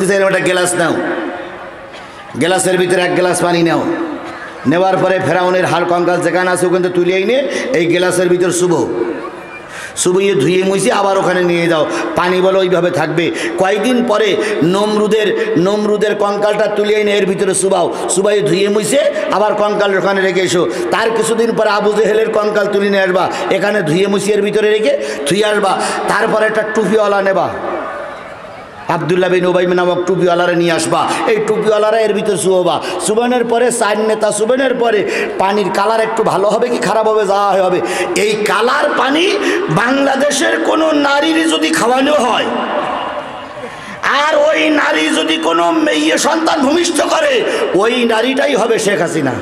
ওটা গ্লাস নাও, গ্লাসের ভিতরে 1 গ্লাস পানি নাও, নেওয়ার পরে ফেরাউনের হাড় কঙ্কাল যেখানে আছে ওখান থেকে তুলে এনে এই গ্লাসের ভিতর শুবইয়ে ধুয়ে মুছে আবার ওখানে নিয়ে যাও, পানি বলো ওইভাবে থাকবে। কয়েকদিন পরে নমরুদের কঙ্কালটা তুলে এনে এর ভিতরে সুবাইয়ে ধুয়ে মুছে আবার কঙ্কাল ওখানে রেখে এসো। তার কিছুদিন পরে আবু জেহেলের কঙ্কাল তুলে নিয়ে আসবা, এখানে ধুয়ে মুছে এর ভিতরে রেখে ধুয়ে আসবা। তারপরে একটা টুপিওয়ালা নেবা, আব্দুল্লাহ বিন উবাই নামক টুপিওয়ালারা নিয়ে আসবা, এই টুপিওয়ালারা এর ভিতরে শুয়োবা। শুবানোর পরে 4 নেতা শুবানোর পরে পানির কালার একটু ভালো হবে কি খারাপ হবে যা হবে, এই কালার পানি বাংলাদেশের কোনো নারীর যদি খাওয়ানো হয় আর ওই নারী যদি কোনো মেয়ে সন্তান ভূমিষ্ঠ করে ওই নারীটাই হবে শেখ হাসিনা।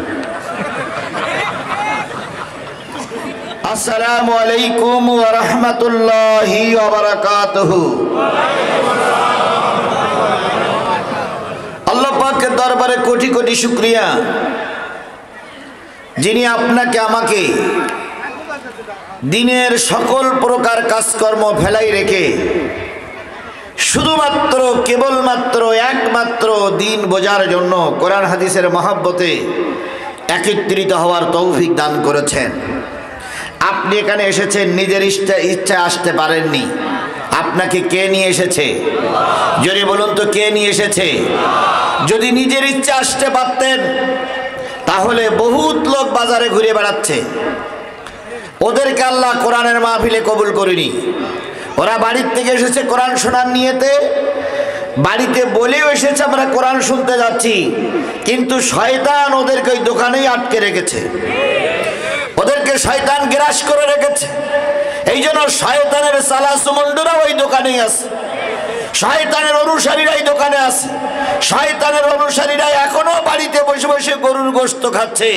আসসালামু আলাইকুম ওয়া রাহমাতুল্লাহি ওয়া বারাকাতুহু। আল্লাহ পাকের দরবারে কোটি কোটি শুকরিয়া, যিনি আপনাকে আমাকে দিনের সকল প্রকার কাজকর্ম ফেলাই রেখে শুধুমাত্র কেবলমাত্র একমাত্র দিন বোঝার জন্য কোরআন হাদিসের মহব্বতে একত্রিত হওয়ার তৌফিক দান করেছেন। আপনি এখানে এসেছেন নিজের ইচ্ছায় আসতে পারেননি, আপনাকে কে নিয়ে এসেছে? জোরে বলুন তো কে নিয়ে এসেছে? যদি নিজের ইচ্ছা আসতে পারতেন তাহলে বহুত লোক বাজারে ঘুরে বেড়াচ্ছে, ওদেরকে আল্লাহ কোরআনের মাহফিলে কবুল করেনি। ওরা বাড়ির থেকে এসেছে কোরআন শোনার নিয়েতে, বাড়িতে বলেও এসেছে আমরা কোরআন শুনতে যাচ্ছি, কিন্তু শয়তান ওদেরকে ওই দোকানেই আটকে রেখেছে, ওদেরকে শয়তান গ্রাস করে রেখেছে। এই জন্য শয়তানের সালাসুমন্ডরা ওই দোকানেই আছে, শয়তানের অনুসারীরাই দোকানে আছে, শয়তানের অনুসারীরা এখনো বাড়িতে বসে বসে গরুর গোশত খাচ্ছে।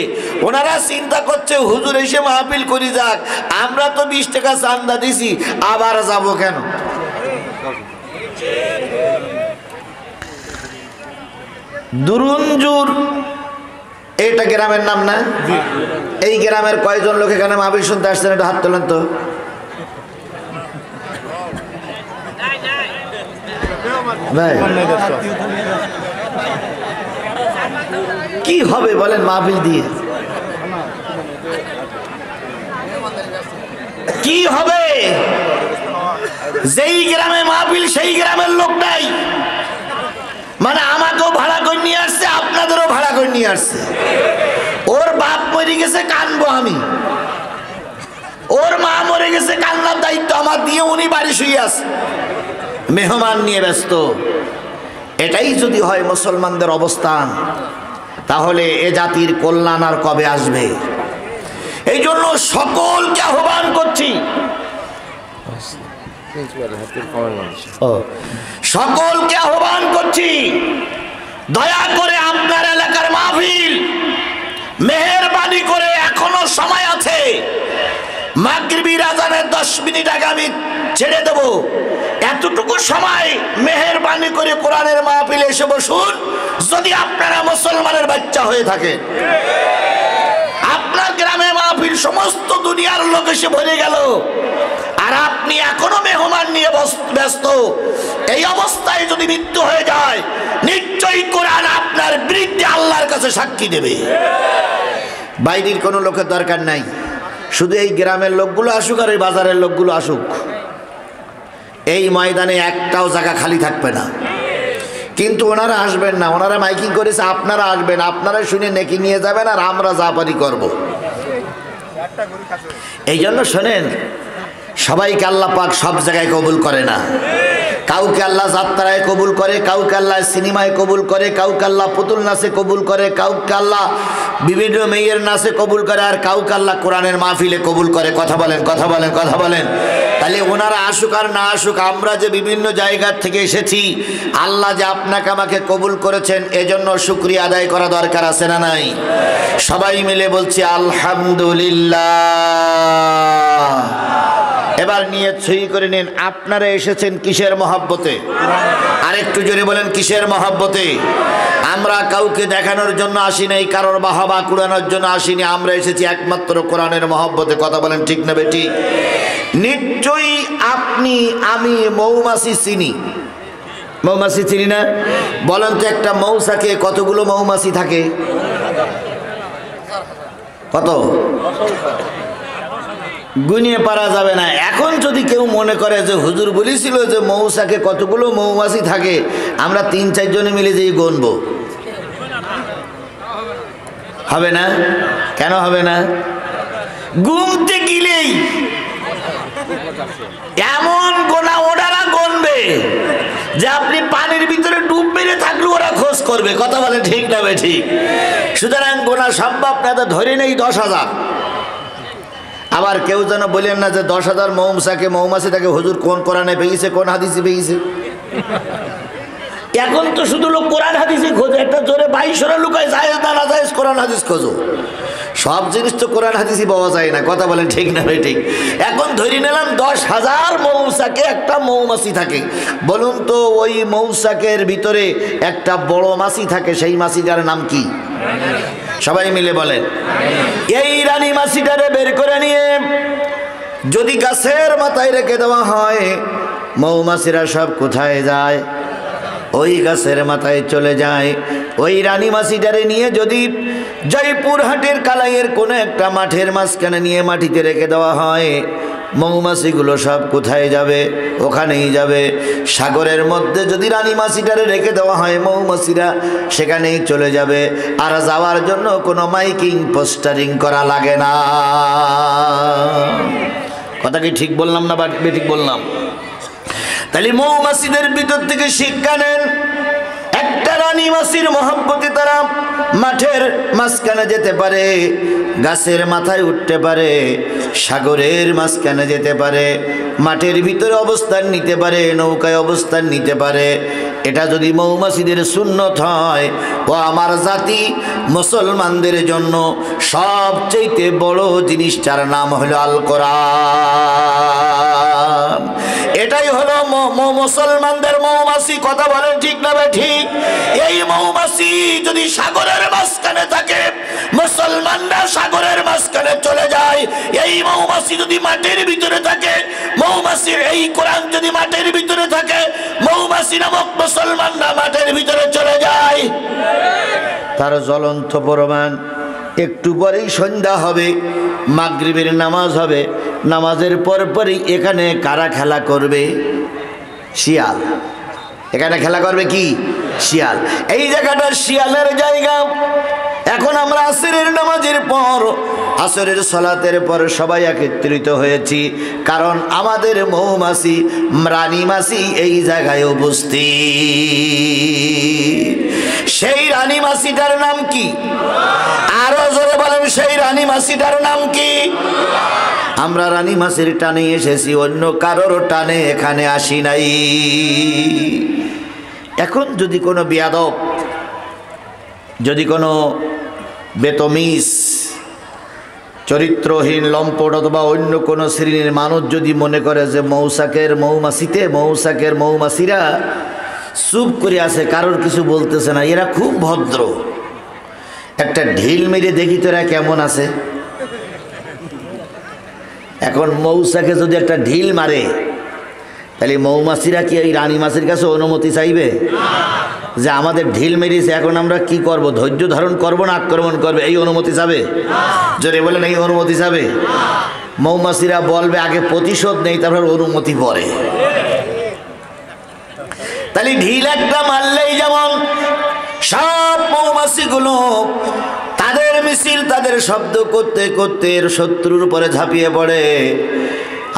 ওনারা চিন্তা করছে হুজুর এসে মাহফিল করি যাক, আমরা তো 20 টাকা চান্দা দিছি আবার যাব কেন? দুরুঞ্জুর এটা গ্রামের নাম না? এই গ্রামের কয়জন লোক এখানে মাহফিল শুনতে আসছেন একটু হাত তোলেন তো। ভাই কি হবে বলেন মাহফিল দিয়ে? কি হবে? যেই গ্রামে মাহফিল সেই গ্রামের লোক নাই, মানে আমাকেও ভাড়া করে নিয়ে আসছে, আপনাদেরও ভাড়া করে নিয়ে আসছে। ওর বাপ মরে গেছে কানবো আমি, ওর মা মরে গেছে কান্নার দায়িত্ব আমার দিয়ে উনি বাড়ি শুয়ে আছে, মেহমান নিয়ে ব্যস্ত। এটাই যদি হয় মুসলমানদের অবস্থান, তাহলে এ জাতির কল্যাণ আর কবে আসবে? এই জন্য সকলকে আহ্বান করছি, সকলকে আহ্বান করছি, দয়া করে আপনার এলাকার মাহফিল মেহেরবানি করে, এখনো সময় আছে, মাগরিবি আযানের 10 মিনিট আগে আমি ছেড়ে দেব, এতটুকু সময় মেহেরবানি করে কোরআনের মাহফিলে এসে বসুন। যদি আপনারা মুসলমানের বাচ্চা হয়ে থাকেন, আপনার গ্রামে মাহফিল সমস্ত দুনিয়ার লোক এসে ভরে গেল আর আপনি এখনো মেহমান নিয়ে ব্যস্ত, এই অবস্থায় যদি মৃত্যু হয়ে যায় নিশ্চয়ই কোরআন আপনার বিরুদ্ধে আল্লাহর কাছে সাক্ষী দেবে। বাইরের কোনো লোকের দরকার নাই, শুধু এই গ্রামের লোকগুলো আসুক আর এই বাজারের লোকগুলো আসুক, এই ময়দানে একটাও জায়গা খালি থাকবে না। কিন্তু ওনারা আসবেন না, ওনারা মাইকিং করেছে আপনারা আসবেন, আপনারা শুনে নেকি নিয়ে যাবেন আর আমরা যা পারি করবো। এই জন্য শোনেন, সবাইকে আল্লাহ পাক সব জায়গায় কবুল করে না। কাউকে আল্লাহ যাত্রায় কবুল করে, কাউকে আল্লাহ সিনেমায় কবুল করে, কাউকে আল্লাহ পুতুল নাচে কবুল করে, কাউকে আল্লাহ বিভিন্ন মেয়ের নাচে কবুল করে, আর কাউকে আল্লাহ কোরআনের মাহফিলে কবুল করে। কথা বলেন, কথা বলেন, কথা বলেন। তাহলে ওনারা আসুক আর না আসুক, আমরা যে বিভিন্ন জায়গা থেকে এসেছি, আল্লাহ যে আপনাকে আমাকে কবুল করেছেন, এজন্য শুকরিয়া আদায় করা দরকার আছে না নাই? সবাই মিলে বলছি আলহামদুলিল্লাহ। এবার নিয়ত সহি করে নিন, আপনারা এসেছেন কিসের মহব্বতে? আরেকটু জোরে বলেন, কিসের মহব্বতে? আমরা কাউকে দেখানোর জন্য আসি নাই, কারোর বাহাবা কুড়ানোর জন্য আসিনি, আমরা এসেছি একমাত্র কোরআনের মহব্বতে। কথা বলেন ঠিক না বেটি? নিশ্চয়ই আপনি আমি মৌমাছি চিনি, মৌমাছি চিনি না? বলেন তো একটা মৌচাকে কতগুলো মৌমাছি থাকে? কত? গুনিয়ে পারা যাবে না। এখন যদি কেউ মনে করে যে হুজুর বলেছিল যে মৌচাকে কতগুলো মৌমাছি থাকে, আমরা 3-4 জনে মিলে যেই গুনবো, হবে না? কেন হবে না? গুনতে গেলেই এমন গোনা ওনারা গুনবে যে আপনি পানির ভিতরে ডুব মেরে থাকলে ওরা খোঁজ করবে। কথা বলে ঠিক না ঠিক? সুতরাং গোনা সম্ভব না, তো ধরে নেই 10,000। আবার কেউ যেন বলেন না যে 10,000 মৌমাছি থাকে হুজুর কোন কোরআনে পেয়েছে, কোন হাদিসে পেয়েছে। এখন তো শুধু লোক কোরআন হাদিসে খোঁজে, একটা জোরে 22 লুকায় জায়েজ না না জায়েজ কোরআন হাদিস খোঁজো। সব জিনিস তো কোরআন হাদিসই পাওয়া যায় না। কথা বলেন ঠিক না ঠিক? এখন ধরে নিলাম 10,000 মৌচাকে একটা মৌমাছি থাকে। বলুন তো ওই মৌচাকের ভিতরে একটা বড় মাছি থাকে, সেই মাছিটার নাম কি? সবাই মিলে বলেন। এই রানী মাছিটারে বের করে নিয়ে যদি গাছের মাথায় রেখে দেওয়া হয়, মৌমাছিরা সব কোথায় যায়? ওই গাছের মাথায় চলে যায়। ওই রানী মাছিটারে নিয়ে যদি জয়পুরহাটের কালাইয়ের কোনো একটা মাঠের মাঝখানে নিয়ে মাটিতে রেখে দেওয়া হয়, মৌমাছিগুলো সব কোথায় যাবে? ওখানেই যাবে। সাগরের মধ্যে যদি রানী মাছিটারে রেখে দেওয়া হয়, মৌমাছিরা সেখানেই চলে যাবে। আর যাওয়ার জন্য কোনো মাইকিং পোস্টারিং করা লাগে না। কথা কি ঠিক বললাম না ঠিক বললাম? তাহলে মৌমাছিদের ভিতর থেকে শিক্ষা নেন। একটা রানী মাছির মহব্বতে তারা মাঠের মাঝখানে যেতে পারে, গাছের মাথায় উঠতে পারে, সাগরের মাঝখানে যেতে পারে, মাঠের ভিতরে অবস্থান নিতে পারে, নৌকায় অবস্থান নিতে পারে। এটা যদি মৌমাছিদের সুন্নত হয়, ও আমার জাতি মুসলমানদের জন্য সবচেয়ে বড় জিনিসটার নাম হলো আল কোরআন। এটাই হলো মুসলমানদের মৌমাছি। কথা বলেন ঠিক না ঠিক? এই মৌমাছি যদি সাগরের মাঝখানে থাকে, মুসলমানরা সাগরের মাঝখানে চলে যায়। এই মৌমাছি যদি মাটির ভিতরে থাকে, মৌমাছির এই কোরআন যদি মাটির ভিতরে থাকে, মৌমাছি নামক মুসলমানরা মাটির ভিতরে চলে যায়। তার জ্বলন্ত প্রমাণ। একটু পরেই সন্ধ্যা হবে, মাগরিবের নামাজ হবে, নামাজের পরপরই এখানে কারা খেলা করবে? শিয়াল। এখানে খেলা করবে কি? শিয়াল। এই জায়গাটা শিয়ালের জায়গা। এখন আমরা আসরের নামাজের পর, আসরের সালাতের পর সবাই একত্রিত হয়েছি, কারণ আমাদের মৌমাছি রানী মাছি এই জায়গায় উপস্থিত। সেই রানী মাছিটার নাম কি? আরো জোরে বলেন, সেই রানী মাছিটার নাম কি? আমরা রানী মাছির টানে এসেছি, অন্য কারোর টানে এখানে আসি নাই। এখন যদি কোনো বেয়াদব, যদি কোনো বেতমিজ, চরিত্রহীন, লম্পট অথবা অন্য কোনো শ্রেণীর মানুষ যদি মনে করে যে মৌচাকের মৌমাছিরা চুপ করে আছে, কারোর কিছু বলতেছে না, এরা খুব ভদ্র, একটা ঢিল মেরে দেখি তো এরা কেমন আছে। এখন মৌচাকে যদি একটা ঢিল মারে, তাহলে মৌমাছিরা কি এই রানী মাছির কাছে অনুমতি চাইবে যে আমাদের ঢিল মেরেছে, এখন আমরা কি করব? ধৈর্য ধারণ করব না আক্রমণ করবে? এই অনুমতি চাবে? জোরে বলেন, এই অনুমতি চাবে? মৌমাছিরা বলবে আগে প্রতিশোধ নেই, তারপর অনুমতি পরে। তাহলে ঢিল একটা মারলেই যেমন সব মৌমাছিগুলো তাদের মিছিল, তাদের শব্দ করতে করতে শত্রুর উপরে ঝাঁপিয়ে পড়ে।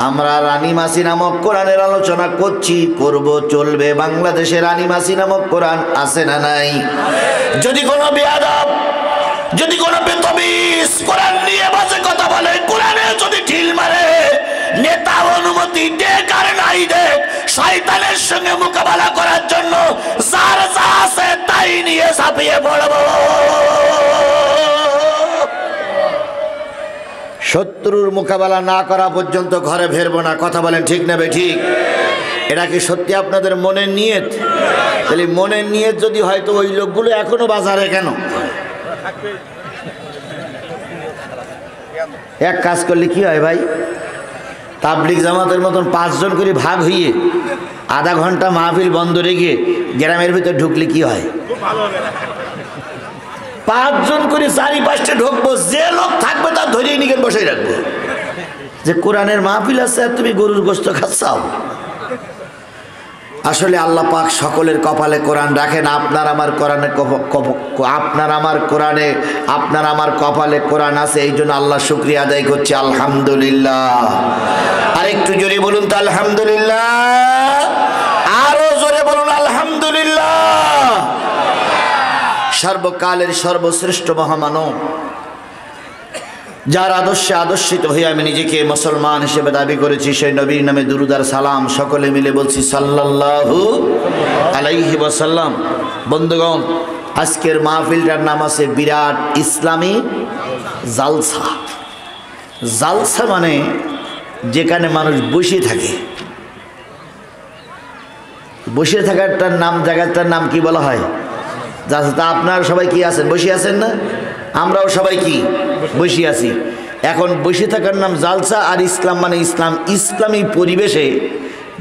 আমরা রানী মাছি নামক কোরআনের আলোচনা করছি, করব, চলবে। বাংলাদেশে রানী মাছি নামক কোরআন আছে না নাই? যদি কোনো বেয়াদব, যদি কোনো বেতমিজ কোরআন নিয়ে বাজে কথা বলে, কোরআনে যদি ঢিল মারে, নেতা অনুমতি দেখ আর নাই দেখ, শয়তানের সঙ্গে মোকাবেলা করার জন্য যার যা আছে তাই নিয়ে ঝাঁপিয়ে পড়ব। শত্রুর মোকাবেলা না করা পর্যন্ত ঘরে ফেরবো না। কথা বলেন ঠিক না ঠিক? এটা কি সত্যি আপনাদের মনের নিয়ত? তাহলে মনের নিয়ত যদি হয়তো ওই লোকগুলো এখনো বাজারে কেন? এক কাজ করলে কি হয় ভাই, তাবলিগ জামাতের মতন 5 জন করে ভাগ হইয়ে আধা ঘন্টা মাহফিল বন্ধ রেখে গ্রামের ভিতরে ঢুকলে কি হয়? 5 জন করে 4-5টা ঢুকবো, যে লোক থাকবে তার ধরিয়ে নিয়ে বসাই রাখবো যে কোরআনের মাহফিল আছে আর তুমি গরুর গোশত খাচ্ছাও। আসলে আল্লাহ পাক সকলের কপালে কোরআন রাখেন। আপনার আমার কপালে কোরআন আছে, এই জন্য আল্লাহ শুকরিয়া আদায় করছি, আলহামদুলিল্লাহ। আর একটু জোরে বলুন তো আলহামদুলিল্লাহ, আরো জোরে বলুন আলহামদুলিল্লাহ। সর্বকালের সর্বশ্রেষ্ঠ মহামানব, যার আদর্শে আদর্শিত হয়ে আমি নিজেকে মুসলমান হিসেবে দাবি করেছি, সেই নবীর নামে দুরূদ আর সালাম সকলে মিলে বলছি সাল্লাল্লাহু আলাইহি ওয়াসাল্লাম। বন্ধুগণ, আজকের মাহফিলটার নাম আছে বিরাট ইসলামী জালসা। জালসা মানে যেখানে মানুষ বসে থাকে। বসে থাকারটার নাম, জায়গাটার নাম কি বলা হয়? তা আপনারা সবাই কি আছেন? বসে আছেন না? আমরাও সবাই কি বসে আছি। এখন বসে থাকার নাম জালসা, আর ইসলাম মানে ইসলাম। ইসলামী পরিবেশে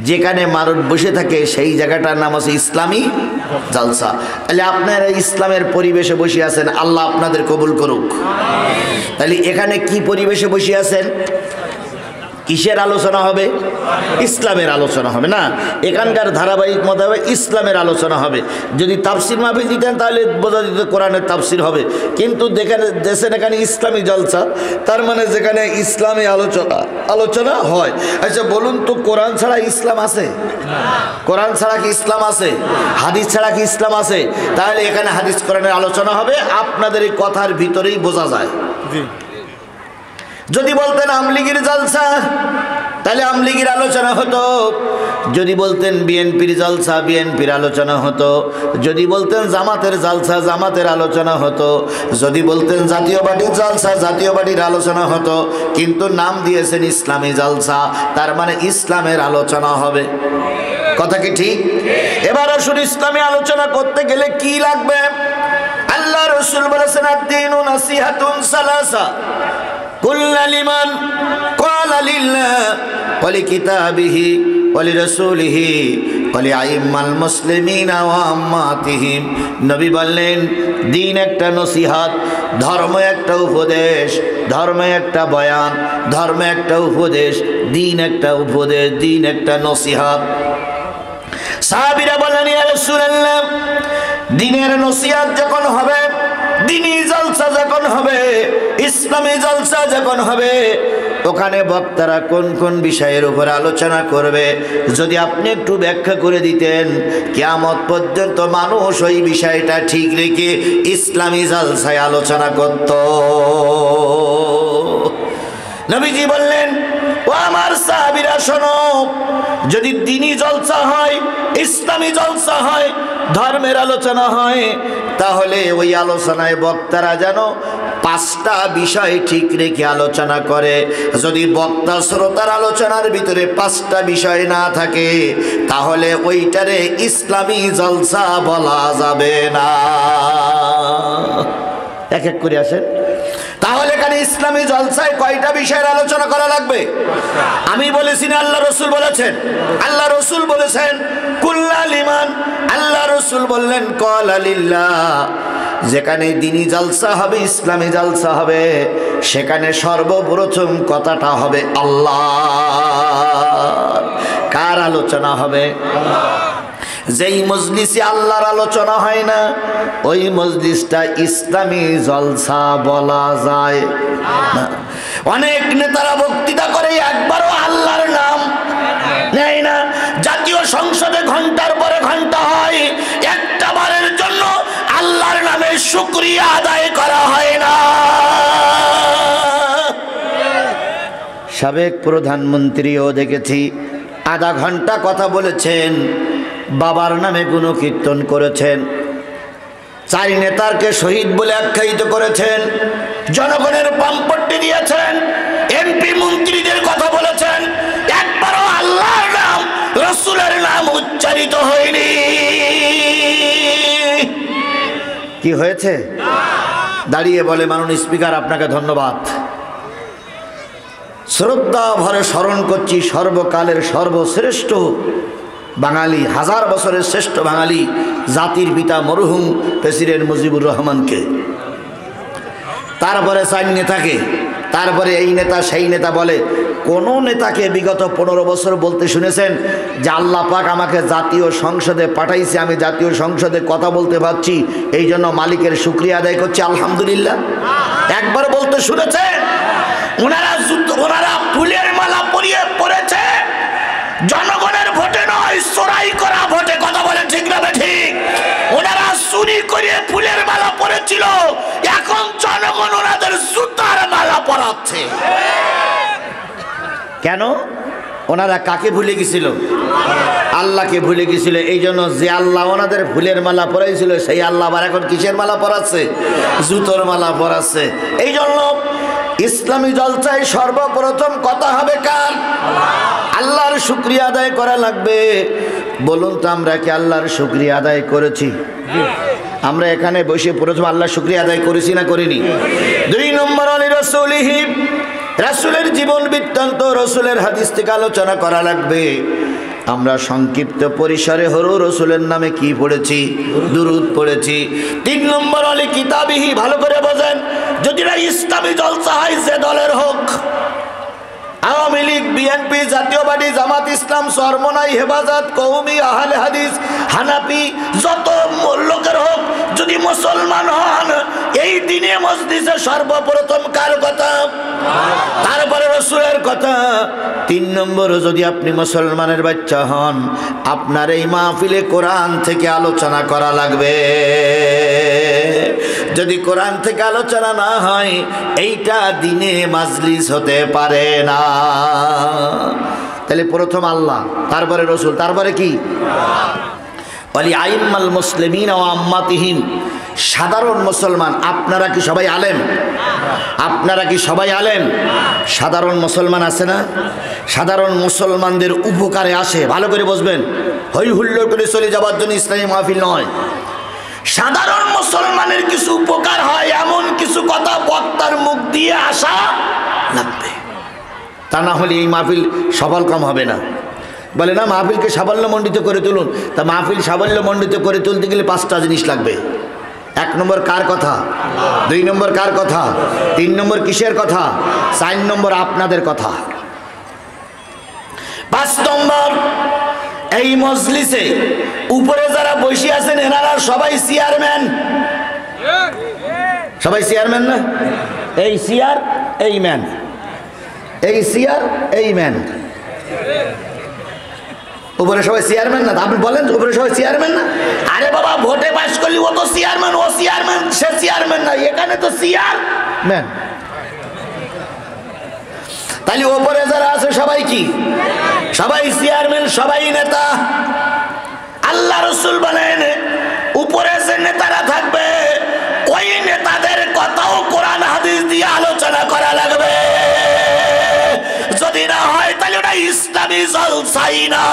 যেখানে মানুষ বসে থাকে সেই জায়গাটার নাম আছে ইসলামী জালসা। তাহলে আপনারা ইসলামের পরিবেশে বসে আছেন, আল্লাহ আপনাদের কবুল করুক। তাহলে এখানে কি পরিবেশে বসে আছেন? কিসের আলোচনা হবে? ইসলামের আলোচনা হবে না? এখানকার ধারাবাহিক মত হবে ইসলামের আলোচনা হবে। যদি তাফসির মাহফিল দিতেন তাহলে বোঝা যেত কোরআনের তাফসির হবে, কিন্তু দেখেন এখানে ইসলামী জলসা, তার মানে যেখানে ইসলামী আলোচনা হয়। আচ্ছা বলুন তো, কোরআন ছাড়া ইসলাম আছে? কোরআন ছাড়া কি ইসলাম আছে? হাদিস ছাড়া কি ইসলাম আছে? তাহলে এখানে হাদিস কোরআনের আলোচনা হবে, আপনাদের এই কথার ভিতরেই বোঝা যায়। যদি বলতেন আমলিগির জলসা, তাহলে আমলিগির আলোচনা হতো। যদি বলতেন বিএনপির জলসা, বিএনপির আলোচনা হতো। যদি বলতেন জামাতের জলসা, জামাতের আলোচনা হতো। যদি বলতেন জাতীয় পার্টির জলসা, জাতীয় পার্টির আলোচনা হতো। কিন্তু নাম দিয়েছেন ইসলামী জলসা, তার মানে ইসলামের আলোচনা হবে। কথা কি ঠিক? এবার আসুন, ইসলামী আলোচনা করতে গেলে কি লাগবে? আল্লাহ রাসূল বলেছেন আদ-দীনু নাসিহাতুন সালাসা কুল্লা লিমান ক্বালা লিল্লাহ ওয়া লিকিতাবিহি ওয়া লিরাসূলিহি ওয়া লিআইম্মাল মুসলিমিনা ওয়া আম্মাতিহিম। নবী বললেন, দ্বীন একটা নসিহত, ধর্ম একটা উপদেশ, ধর্ম একটা বয়ান, ধর্ম একটা উপদেশ, দ্বীন একটা উপদেশ, দ্বীন একটা নসিহত। সাহাবীরা বললেন, ইয়া রাসূলুল্লাহ, দ্বীনের নসিহত যখন হবে, দ্বীনি জলসা যখন হবে, ইসলামী জলসা যখন হবে, ওখানে বক্তারা কোন কোন বিষয়ের উপর আলোচনা করবে যদি আপনি একটু ব্যাখ্যা করে দিতেন, কিয়ামত পর্যন্ত মানুষ ওই বিষয়টা ঠিক রেখে ইসলামী জলসায় আলোচনা করত। নবীজি বললেন, ও আমার সাহাবীরা শোনো, যদি দ্বীনি জলসা হয়, ইসলামী জলসা হয়, ধর্মের আলোচনা হয়, তাহলে ওই আলোচনায় বক্তারা যেন 5টা বিষয় ঠিক রেখে আলোচনা করে। যদি বক্তা শ্রোতার আলোচনার ভিতরে 5টা বিষয় না থাকে, তাহলে ওইটারে ইসলামী জলসা বলা যাবে না। এক এক করে আসেন। তাহলে এখানে ইসলামী জলসায় কয়টা বিষয়ের আলোচনা করা লাগবে? আমি বলেছি না, আল্লাহ রসুল বলেছেন। আল্লাহ রসুল বলেছেন কুল্লা লিমান, আল্লাহ রসুল বললেন ক্বালা লিল্লাহ। যেখানে দ্বীনি জলসা হবে, ইসলামী জলসা হবে, সেখানে সর্বপ্রথম কথাটা হবে আল্লাহ। কার আলোচনা হবে? যেই মজলিসে আল্লাহর আলোচনা হয় না, ওই মজলিসটা ইসলামী জলসা বলা যায় না। অনেক নেতারা বক্তৃতা করে, একবারও আল্লাহর নাম নেয় না। জাতীয় সংসদে ঘন্টার পরে ঘন্টা হয়, একটা বারের জন্য আল্লাহর নামে শুকরিয়া আদায় করা হয় না। সাবেক প্রধানমন্ত্রীও দেখেছি, আধা ঘন্টা কথা বলেছেন, বাবার নামে গুণকীর্তন করেছেন, 4 নেতারকে শহীদ বলে আখ্যায়িত করেছেন, জনগণের পাম্পট্টি দিয়েছেন, এমপি মন্ত্রীদের কথা বলেছেন, একবারও আল্লাহর নাম, রাসূলের নাম উচ্চারিত হয়নি। কি হয়েছে? দাঁড়িয়ে বলে, মাননীয় স্পিকার আপনাকে ধন্যবাদ, শ্রদ্ধা ভরে স্মরণ করছি সর্বকালের সর্বশ্রেষ্ঠ বাঙালি, হাজার বছরের শ্রেষ্ঠ বাঙালি, জাতির পিতা মরহুম প্রেসিডেন্ট মুজিবুর রহমানকে। তারপরে 4 নেতাকে, তারপরে এই নেতা সেই নেতা বলে। কোন নেতাকে বিগত 15 বছর বলতে শুনেছেন যে আল্লাহ পাক আমাকে জাতীয় সংসদে পাঠাইছে, আমি জাতীয় সংসদে কথা বলতে পারছি, এই জন্য মালিকের শুকরিয়া আদায় করছি আলহামদুলিল্লাহ? একবার বলতে শুনেছেন? ওনারা ফুলের মালা পরিয়ে পড়েছে জনগণের ভোটে নয়, চোরাই করা ভোটে। কথা বলেন ঠিক না ঠিক? ওনারা চুরি করে ফুলের মালা পরেছিল, এখন জনগণ ওনাদের জুতার মালা পরাচ্ছে। কেন? ওনারা কাকে ভুলে গেছিল? আল্লাহকে ভুলে গেছিল। এই জন্য যে আল্লাহ ওনাদের ফুলের মালা পরাইছিল সেই আল্লাহ আবার এখন কিসের মালা পরাচ্ছে? জুতোর মালা পরাচ্ছে। এই জন্য ইসলামী জলসায় সর্বপ্রথম কথা হবে কার? আল্লাহর শুকরিয়া আদায় করা লাগবে। বলুন তো আমরা কি আল্লাহর শুকরিয়া আদায় করেছি? আমরা এখানে বসে প্রথম আল্লাহর শুকরিয়া আদায় করেছি না করিনি? 2 নম্বর আলী রাসূলিহি, রাসূলের জীবন বৃত্তান্ত, রাসূলের হাদিস থেকে আলোচনা করা লাগবে। আমরা সংক্ষিপ্ত পরিসরে হরু রাসূলের নামে কি পড়েছি? দুরূদ পড়েছি। 3 নম্বর আলী কিতাবিহি, ভালো করে বোঝেন। যদি না ইসলামী জলসা হয় যে দলের হোক, আওয়ামী লীগ, বিএনপি, জাতীয় পার্টি, জামাত ইসলাম, চরমনাই, হেফাজত, কওমি, আহলে হাদিস, হানাফি, যত লোকের হোক, যদি মুসলমান হন, এই দিনে মসজিদে সর্বপ্রথম কার কথা? তারপরে রাসূলের কথা। 3 নম্বর, যদি আপনি মুসলমানের বাচ্চা হন, আপনার এই মাহফিলে কোরআন থেকে আলোচনা করা লাগবে। যদি কোরআন থেকে আলোচনা না হয়, এইটা দিনে মাজলিস হতে পারে না। তাহলে প্রথম আল্লাহ, তারপরে রাসূল, তারপরে কি? ওয়ালি আইম্মাল মুসলিমিন ওয়া আম্মাতিহিম, সাধারণ মুসলমান। আপনারা কি সবাই আলেম? আপনারা কি সবাই আলেম? সাধারণ মুসলমান আছে না? সাধারণ মুসলমানদের উপকারে আসে, ভালো করে বুঝবেন। হই হুল্লোড় করে চলে যাওয়ার জন্য ইসলামী মাহফিল নয়। সাধারণ মুসলমানের কিছু উপকার হয় এমন কিছু কথা বক্তার মুখ দিয়ে আসা লাগবে, তা না হলে এই মাহফিল সফল কম হবে না। বলে না মাহফিলকে সাফল্যমণ্ডিত করে তুলুন, তা মাহফিল সাফল্যমণ্ডিত করে তুলতে গেলে 5টা জিনিস লাগবে। 1 নম্বর কার কথা? 2 নম্বর কার কথা? 3 নম্বর কিসের কথা? 4 নম্বর আপনাদের কথা। 5 নম্বর, এই মজলিসে উপরে যারা বসে আছেন এনারা সবাই চেয়ারম্যান। সবাই চেয়ারম্যান না? এই চেয়ার, এই ম্যান, এই চেয়ার, এই ম্যান। উপরে সবাই চেয়ারম্যান না? আপনি বলেন উপরে সবাই চেয়ারম্যান না? আরে বাবা, ভোটে পাস করলি ও তো চেয়ারম্যান, ও চেয়ারম্যান, সে চেয়ারম্যান না, এখানে তো চেয়ারম্যান। তাহলে উপরে যারা আছে সবাই কি? সবাই চেয়ারম্যান, সবাই নেতা। আল্লাহ রাসূল বলেন উপরে যে নেতারা থাকবে ওই নেতাদের কথাও কোরআন হাদিস দিয়ে আলোচনা করা লাগবে। যদি না হয় তাহলে ওটা ইসলামী জলসাই না।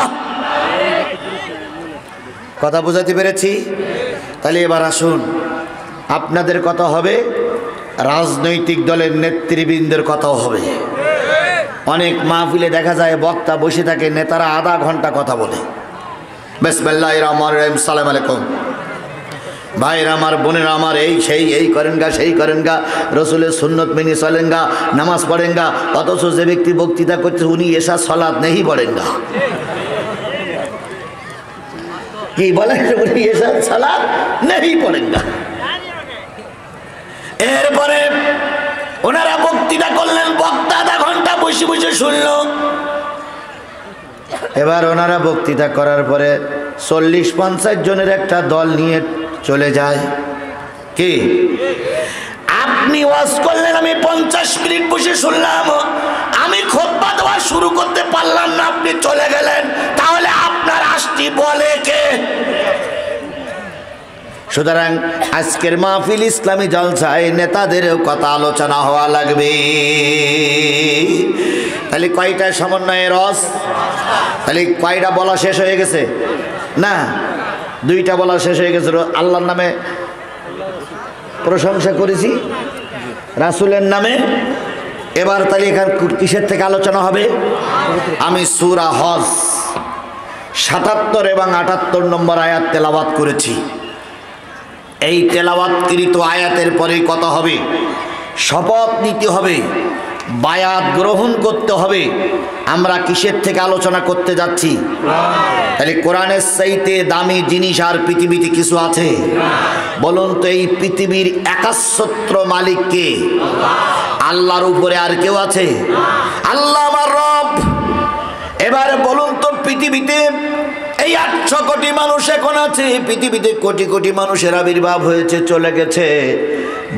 কথা বুঝাতে পেরেছি? তাহলে এবার আসুন, আপনাদের কথা হবে, রাজনৈতিক দলের নেতৃবৃন্দের কথাও হবে। অনেক মাহফিলে দেখা যায় বক্তা বসে থাকে, নেতারা আধা ঘন্টা কথা বলে। বিসমিল্লাহির রহমানির রহিম, সালাম আলাইকুম ভাইরা আমার, বোনেরা আমার, এই সেই, এই করেন গা, সেই করেন গা, রসুলের সুন্নত মেনে চলেন গা, নামাজ পড়েন গা। অথচ যে ব্যক্তি বক্তৃতা করছে উনি এসা সলাৎ নেই পড়েন গা। কি বলেন? উনি এসা সলাৎ নেই পড়েন গা। এরপরে ওনারা বক্তৃতা করলেন, বক্তা আধা ঘন্টা বসে বসে শুনল। এবার ওনারা বক্তৃতা করার পরে 40-50 জনের একটা দল নিয়ে চলে যায়। কি আপনি ওয়াজ করলেন, আমি 50 মিনিট বসে শুনলাম, আমি খুতবা দেওয়া শুরু করতে পারলাম না, আপনি চলে গেলেন, তাহলে আপনার আসতি বলে কে? সুতরাং আজকের মাহফিল ইসলামী জলসায় নেতাদের কথা আলোচনা হওয়া লাগবে। তাহলে কয়টা সমন্বয়ের রস? তাহলে কয়টা বলা শেষ হয়ে গেছে না? 2টা বলা শেষ হয়ে গেছে। আল্লাহর নামে প্রশংসা করেছি, রাসূলের নামে। এবার তাহলে এখানে কিসের থেকে আলোচনা হবে? আমি সূরা হজ, 77 এবং 78 নম্বর আয়াত তেলাওয়াত করেছি। এই তেলাওয়াতকৃত আয়াতের পরে কথা হবে, শপথ নিতে হবে, বায়াত গ্রহণ করতে হবে। আমরা কিসের থেকে আলোচনা করতে যাচ্ছি? তাহলে কোরআনের চাইতে দামি জিনিস আর পৃথিবীতে কিছু আছে? বলুন তো, এই পৃথিবীর একাচ্ছত্র মালিক কে? আল্লাহর উপরে আর কেউ আছে? আল্লাহ আমার রব। এবারে বলুন তো, পৃথিবীতে এই 800 কোটি মানুষ এখন আছে, পৃথিবীতে কোটি কোটি মানুষের আবির্ভাব হয়েছে, চলে গেছে।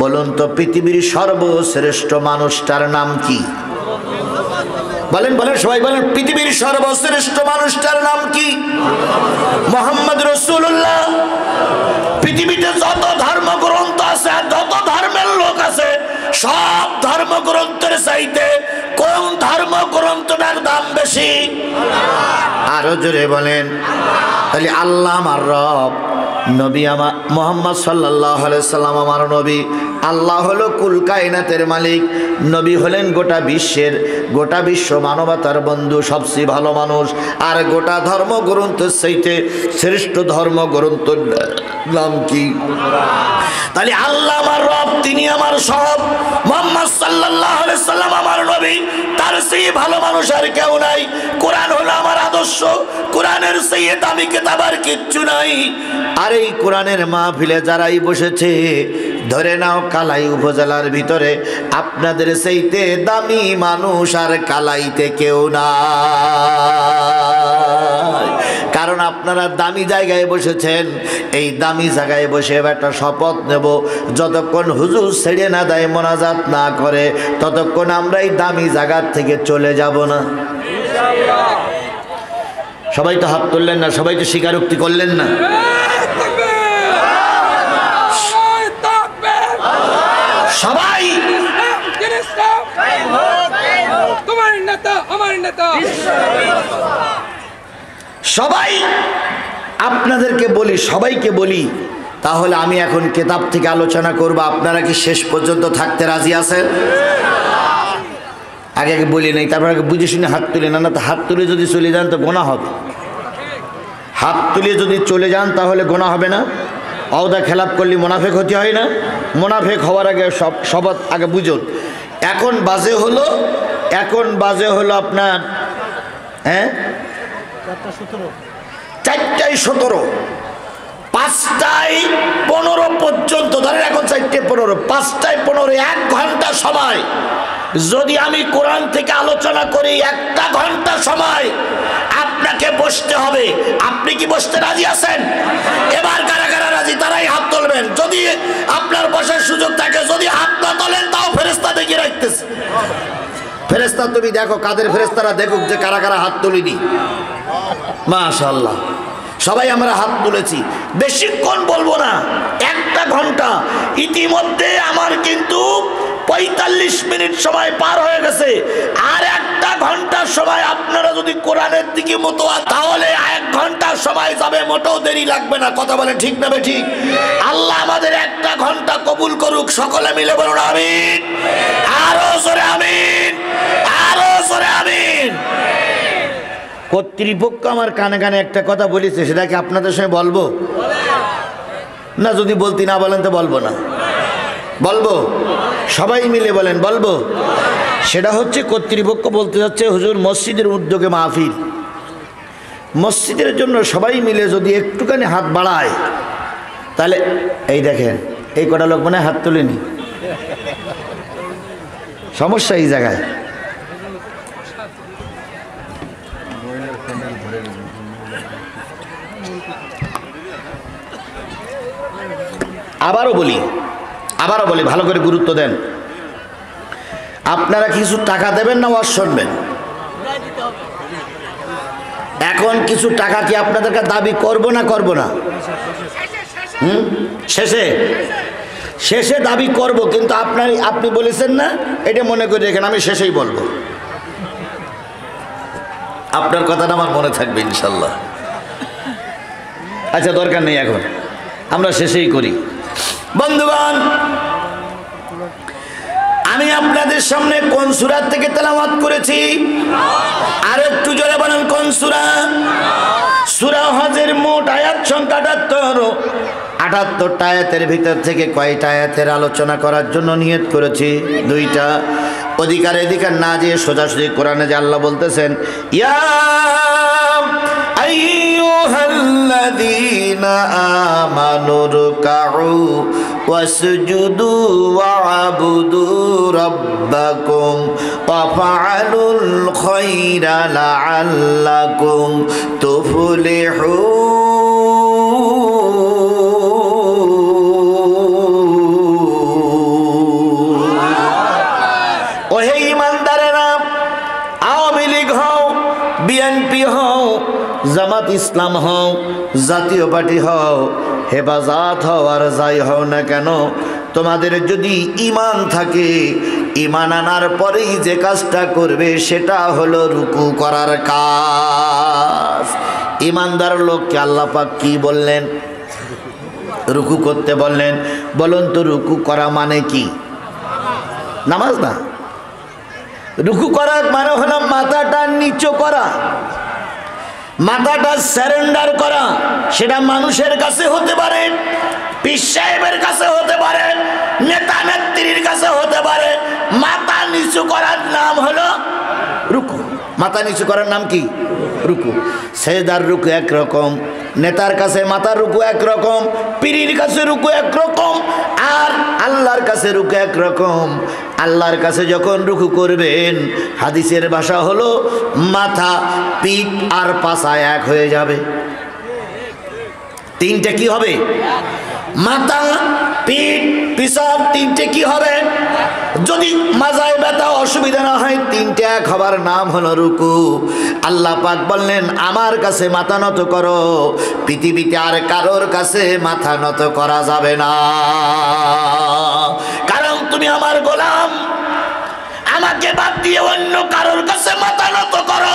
বলুন তো, পৃথিবীর সর্বশ্রেষ্ঠ মানুষটার নাম কি? বলেন বলেন, সবাই বলেন, পৃথিবীর সর্বশ্রেষ্ঠ মানুষটার নাম কি? মুহাম্মদ রাসূলুল্লাহ। পৃথিবীতে যত ধর্মগ্রন্থ আছে আর যত ধর্মের লোক আছে, সব ধর্মগ্রন্থের চাইতে কোন ধর্মগ্রন্থটার দাম বেশি? আরো জোরে বলেন। তাহলে আল্লাহ আমার রব, নবী আমার মুহাম্মদ সাল্লাল্লাহু আলাইহি সাল্লাম আমার নবী। আল্লাহ হলো কুল কায়নাতের মালিক, নবী হলেন গোটা বিশ্ব মানবতার বন্ধু, সবচেয়ে ভালো মানুষ। আর গোটা ধর্মগ্রন্থের চাইতে শ্রেষ্ঠ ধর্মগ্রন্থের নাম কি? তাহলে আল্লাহ আমার রব, তিনি আমার সব। মুহাম্মদ সাল্লাল্লাহু আলাইহি সাল্লাম আমার নবী, তার চেয়ে ভালো মানুষ আর কেউ নাই। কোরআন হলো আমার আদর্শ, কোরআনের চেয়ে দামি কিতাব আর কিচ্ছু নাই। আর এই কোরআনের মাহফিলে যারাই বসেছে, ধরে নাও কালাই উপজেলার ভিতরে আপনাদের চাইতে দামি মানুষ আর কালাইতে কেউ নাই। কারণ আপনারা দামি জায়গায় বসেছেন। এই দামি জায়গায় বসে একটা শপথ নেব, যতক্ষণ হুজুর ছেড়ে না দেয়, মোনাজাত না করে, ততক্ষণ আমরা এই দামি জায়গার থেকে চলে যাব না। সবাই তো হাত তুললেন না, সবাই তো স্বীকারোক্তি করলেন না। সবাই সবাই আপনাদেরকে বলি, সবাইকে বলি, তাহলে আমি এখন কিতাব থেকে আলোচনা করব। আপনারা কি শেষ পর্যন্ত থাকতে রাজি আছেন? আগে আগে বলি নাই, তারপর আগে বুঝে শুনে হাত তুলে না, তো হাত তুলে যদি চলে যান তো গোনা হবে। হাত তুলে যদি চলে যান তাহলে গোনা হবে না? ওয়াদা খেলাপ করলে মুনাফিক হতে হয় না? মুনাফিক হওয়ার আগে শপথ আগে বুঝুন। এখন বাজে হলো আপনার 4:17, 5:15 পর্যন্ত, ধরেন এখন 4:15, 5:15, 1 ঘন্টা সময় যদি আমি কোরআন থেকে আলোচনা করি, 1 ঘন্টা সময় আপনাকে বসতে হবে। আপনি কি বসতে রাজি আছেন? এবার কারা কারা রাজি তারাই হাত তুলবেন। যদি আপনার বসার সুযোগ থাকে, যদি হাত না তোলেন তাও ফেরেশতা দেখে রাখতেছে। ফেরেশতা তুমি দেখো, কাদের ফেরেশতারা দেখুক যে কারা কারা হাত তুলিনি। মাশাআল্লাহ, সবাই আমরা হাত তুলেছি। বেশিক্ষণ বলবো না, 1 ঘন্টা। ইতিমধ্যে আমার কিন্তু 45 মিনিট সময় পার হয়ে গেছে। আর 1 ঘন্টার সময় আপনারা যদি কোরআনের দিকে মতো, তাহলে 1 ঘন্টার সময় যাবে, মোটেও দেরি লাগবে না। কথা বলেন ঠিক না ঠিক? আল্লাহ আমাদের 1 ঘন্টা কবুল করুক। সকলে মিলে বলুন আমিন। আরো জোরে আমিন, আরো জোরে আমিন। কর্তৃপক্ষ আমার কানে কানে একটা কথা বলেছে, সেটা কি আপনাদের সঙ্গে বলবো না? যদি বলতে না বলেন তো বলবো না। বলবো, সবাই মিলে বলেন বলবো। সেটা হচ্ছে, কর্তৃপক্ষ বলতে যাচ্ছে হুজুর মসজিদের উদ্যোগে মাহফিল, মসজিদের জন্য সবাই মিলে যদি একটুখানি হাত বাড়ায়, তাহলে এই দেখেন এই কটা লোক মনে হাত তুলেনি। সমস্যা এই জায়গায়। আবারও বলি, ভালো করে গুরুত্ব দেন। আপনারা কিছু টাকা দেবেন না ওয়াজ শুনবেন? এখন কিছু টাকা কি আপনাদেরকে দাবি করব না? শেষে দাবি করব, কিন্তু আপনি বলেছেন না, এটা মনে করে রেখেন, আমি শেষেই বলবো। আপনার কথাটা আমার মনে থাকবে ইনশাল্লাহ। আচ্ছা, দরকার নেই, এখন আমরা শেষেই করি। বন্ধুগণ, আমি আপনাদের সামনে কোন সূরা থেকে তেলাওয়াত করেছি? আর একটু জোরে বলেন, কোন সূরা? সূরা হজের মোট আয়াত সংখ্যা 78। 78টা আয়াতের ভিতর থেকে কয়টা আয়াতের আলোচনা করার জন্য নিয়ত করেছি? 2টা। অধিকার না দিয়ে সোজাসুজি কোরআনে যে আল্লাহ বলতেছেন, ইয়া আইয়ুহাল্লাযীনা আমানু রুকউ ওয়াসজুদু ওয়া'বুদু রাব্বাকুম ওয়াফআলুল খায়রা লাআল্লাকুম তুফলিহুন। ওহে ঈমানদারেরা, আওয়ামী লীগ হও, বিএনপি হও, জামাত ইসলাম হও, জাতীয় পার্টি হও, হেফাজত হও, আর যাই হও না কেন, তোমাদের যদি ঈমান থাকে, ঈমান আনার পরেই যে কাজটা করবে সেটা হলো রুকু করার কাজ। ঈমানদার লোককে আল্লাহ পাক কি বললেন? রুকু করতে বললেন। বলুন তো রুকু করা মানে কি? নামাজ না। রুকু করা মানে হলো মাথাটা নিচু করা, মাথাটা সারেন্ডার করা। সেটা মানুষের কাছে হতে পারে, পীর সাহেবের কাছে হতে পারে, নেতা নেত্রীর কাছে হতে পারে। মাথা নিচু করার নাম হলো রুকু। মাথা নিচু করার নাম কি? রুকু। সেজদার রুকু একরকম, নেতার কাছে মাথার রুকু একরকম, পীরের কাছে রুকু একরকম, আর আল্লাহর কাছে রুকু একরকম। আল্লাহর কাছে যখন রুকু করবেন, হাদিসের ভাষা হলো মাথা, পিঠ আর পাছা এক হয়ে যাবে। তিনটে কি হবে? মাথা, পিঠ, পিছন, তিনটে কি হবে? যদি মাজায় ব্যথা অসুবিধা না হয়, তিনটে এক হবার নাম হলো রুকু। আল্লাহ পাক বললেন, আমার কাছে মাথা নত করো, পৃথিবীতে আর কারোর কাছে মাথা নত করা যাবে না। কারণ তুমি আমার গোলাম, আমাকে বাদ দিয়ে অন্য কারোর কাছে মাথা নত করো,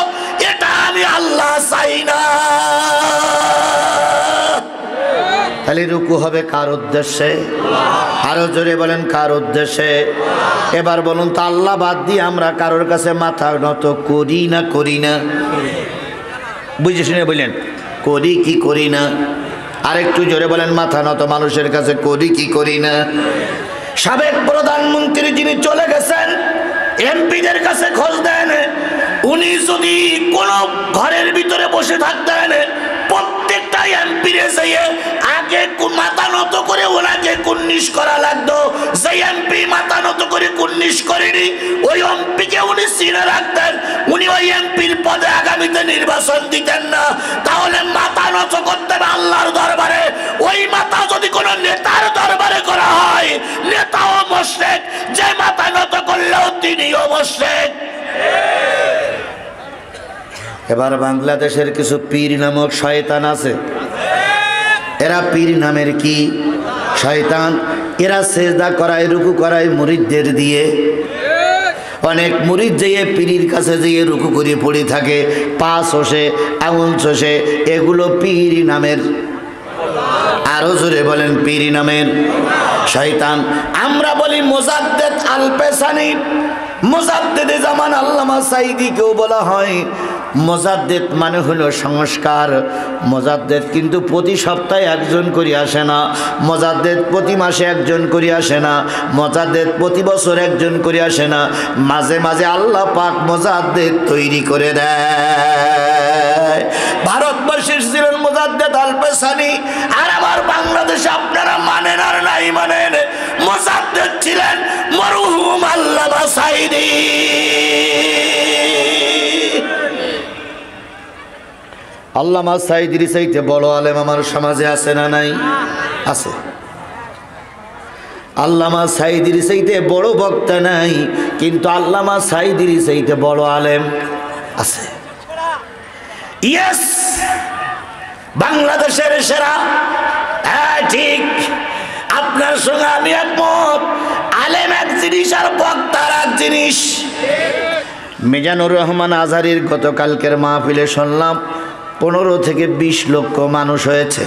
এটা আমি আল্লাহ চাই না। তাহলে রুকু হবে কার উদ্দেশ্যে? আরো জোরে বলেন, কার উদ্দেশ্যে? এবার বলুন তো, আল্লাহ বাদ দিয়ে আমরা কারোর কাছে মাথা নত করি না? করি না? বুঝে শুনে বললেন, করি কি করি না? আরেকটু জোরে বলেন, মাথা নত মানুষের কাছে করি কি করি না? সাবেক প্রধানমন্ত্রী যিনি চলে গেছেন, এমপিদের কাছে খোঁজ দেন, উনি যদি কোন ঘরের ভিতরে বসে থাকতেন, প্রত্যেকটা এমপিরে যেয়ে আগে মাথা নত করে ওনাকে কুর্নিশ করা লাগতো। যে এমপি মাথা নত করে কুর্নিশ করেনি, ওই এমপিকে উনি চিনে রাখতেন, উনি ওই এমপির পদে আগামীতে নির্বাচন দিতেন না। তাহলে মাথা নত করতে হবে আল্লাহর দরবারে। ওই মাথা যদি কোনো নেতার দরবারে করা হয়, নেতাও মুশরিক, যে মাথা নত করলেও তিনিও মুশরিক। এবার বাংলাদেশের কিছু পীর নামক শয়তান আছে, এরা পীর নামের কি শয়তান। এরা সেজদা করায়, রুকু করায় মুরিদদের দিয়ে। অনেক মুরিদ যেয়ে পীরের কাছে যেয়ে রুকু করে পড়ে থাকে, পা চষে, আঙুল চষে, এগুলো পীর নামের। আরো জোরে বলেন, পীর নামের শয়তান। আমরা বলি মুজাদ্দেদ আল পেসানি, মুজাদ্দেদে জামান আল্লামা সাঈদীকেও বলা হয়। মুজাদ্দেদ মানে হলো সংস্কার। মুজাদ্দেদ কিন্তু প্রতি সপ্তাহে একজন করে আসে না, মুজাদ্দেদ প্রতি মাসে একজন করে আসে না, মুজাদ্দেদ প্রতি বছর একজন করে আসে না। মাঝে মাঝে আল্লাহ পাক মুজাদ্দেদ তৈরি করে দেয়। ভারতবর্ষের ছিলেন মুজাদ্দেদ আল পেসানি, আর আমার বাংলাদেশে আপনারা মানেন আর নাই মানেন, মুজাদ্দেদ ছিলেন মরহুম আল্লামা সাঈদী। আল্লামা সাঈদীর চাইতে বড় আলেম আমার সমাজে আছে না নাই? আছে। আল্লামা সাঈদীর চাইতে বড় বক্তা নাই, কিন্তু আল্লামা সাঈদীর চাইতে বড় আলেম আছে। ইয়েস, বাংলাদেশের সেরা। হ্যাঁ ঠিক, আপনার সঙ্গে আমি একমত। আলেম এক জিনিস আর বক্তার এক জিনিস। মিজানুর রহমান আজহারীর গতকালকের মাহফিলে শুনলাম 15 থেকে 20 লক্ষ মানুষ হয়েছে।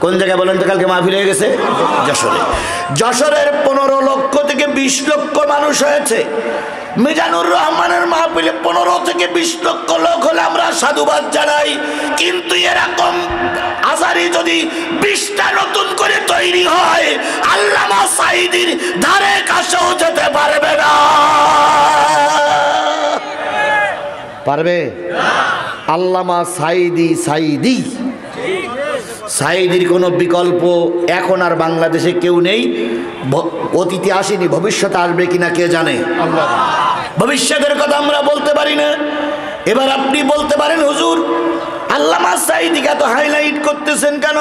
কোন জায়গায় বলেন তো? কালকে মাহফিল হয়ে গেছে যশোরে। যশোরের 15 লক্ষ থেকে 20 লক্ষ মানুষ হয়েছে। মিজানুর রহমানের মাহফিলে 15 থেকে 20 লক্ষ লোক হলে আমরা সাধুবাদ জানাই, কিন্তু এরকম আজারি যদি 20টা নতুন করে তৈরি হয়, আল্লামা সাঈদীর ধারে কাছেও যেতে পারবে না। পারবে? আল্লামা সাঈদীর কোনো বিকল্প এখন আর বাংলাদেশে কেউ নেই। অতীতে আসেনি, ভবিষ্যতে আসবে কিনা কে জানে। ভবিষ্যতের কথা আমরা বলতে পারি না। এবার আপনি বলতে পারেন, হুজুর আল্লামা সাঈদীকে এত হাইলাইট করতেছেন কেন?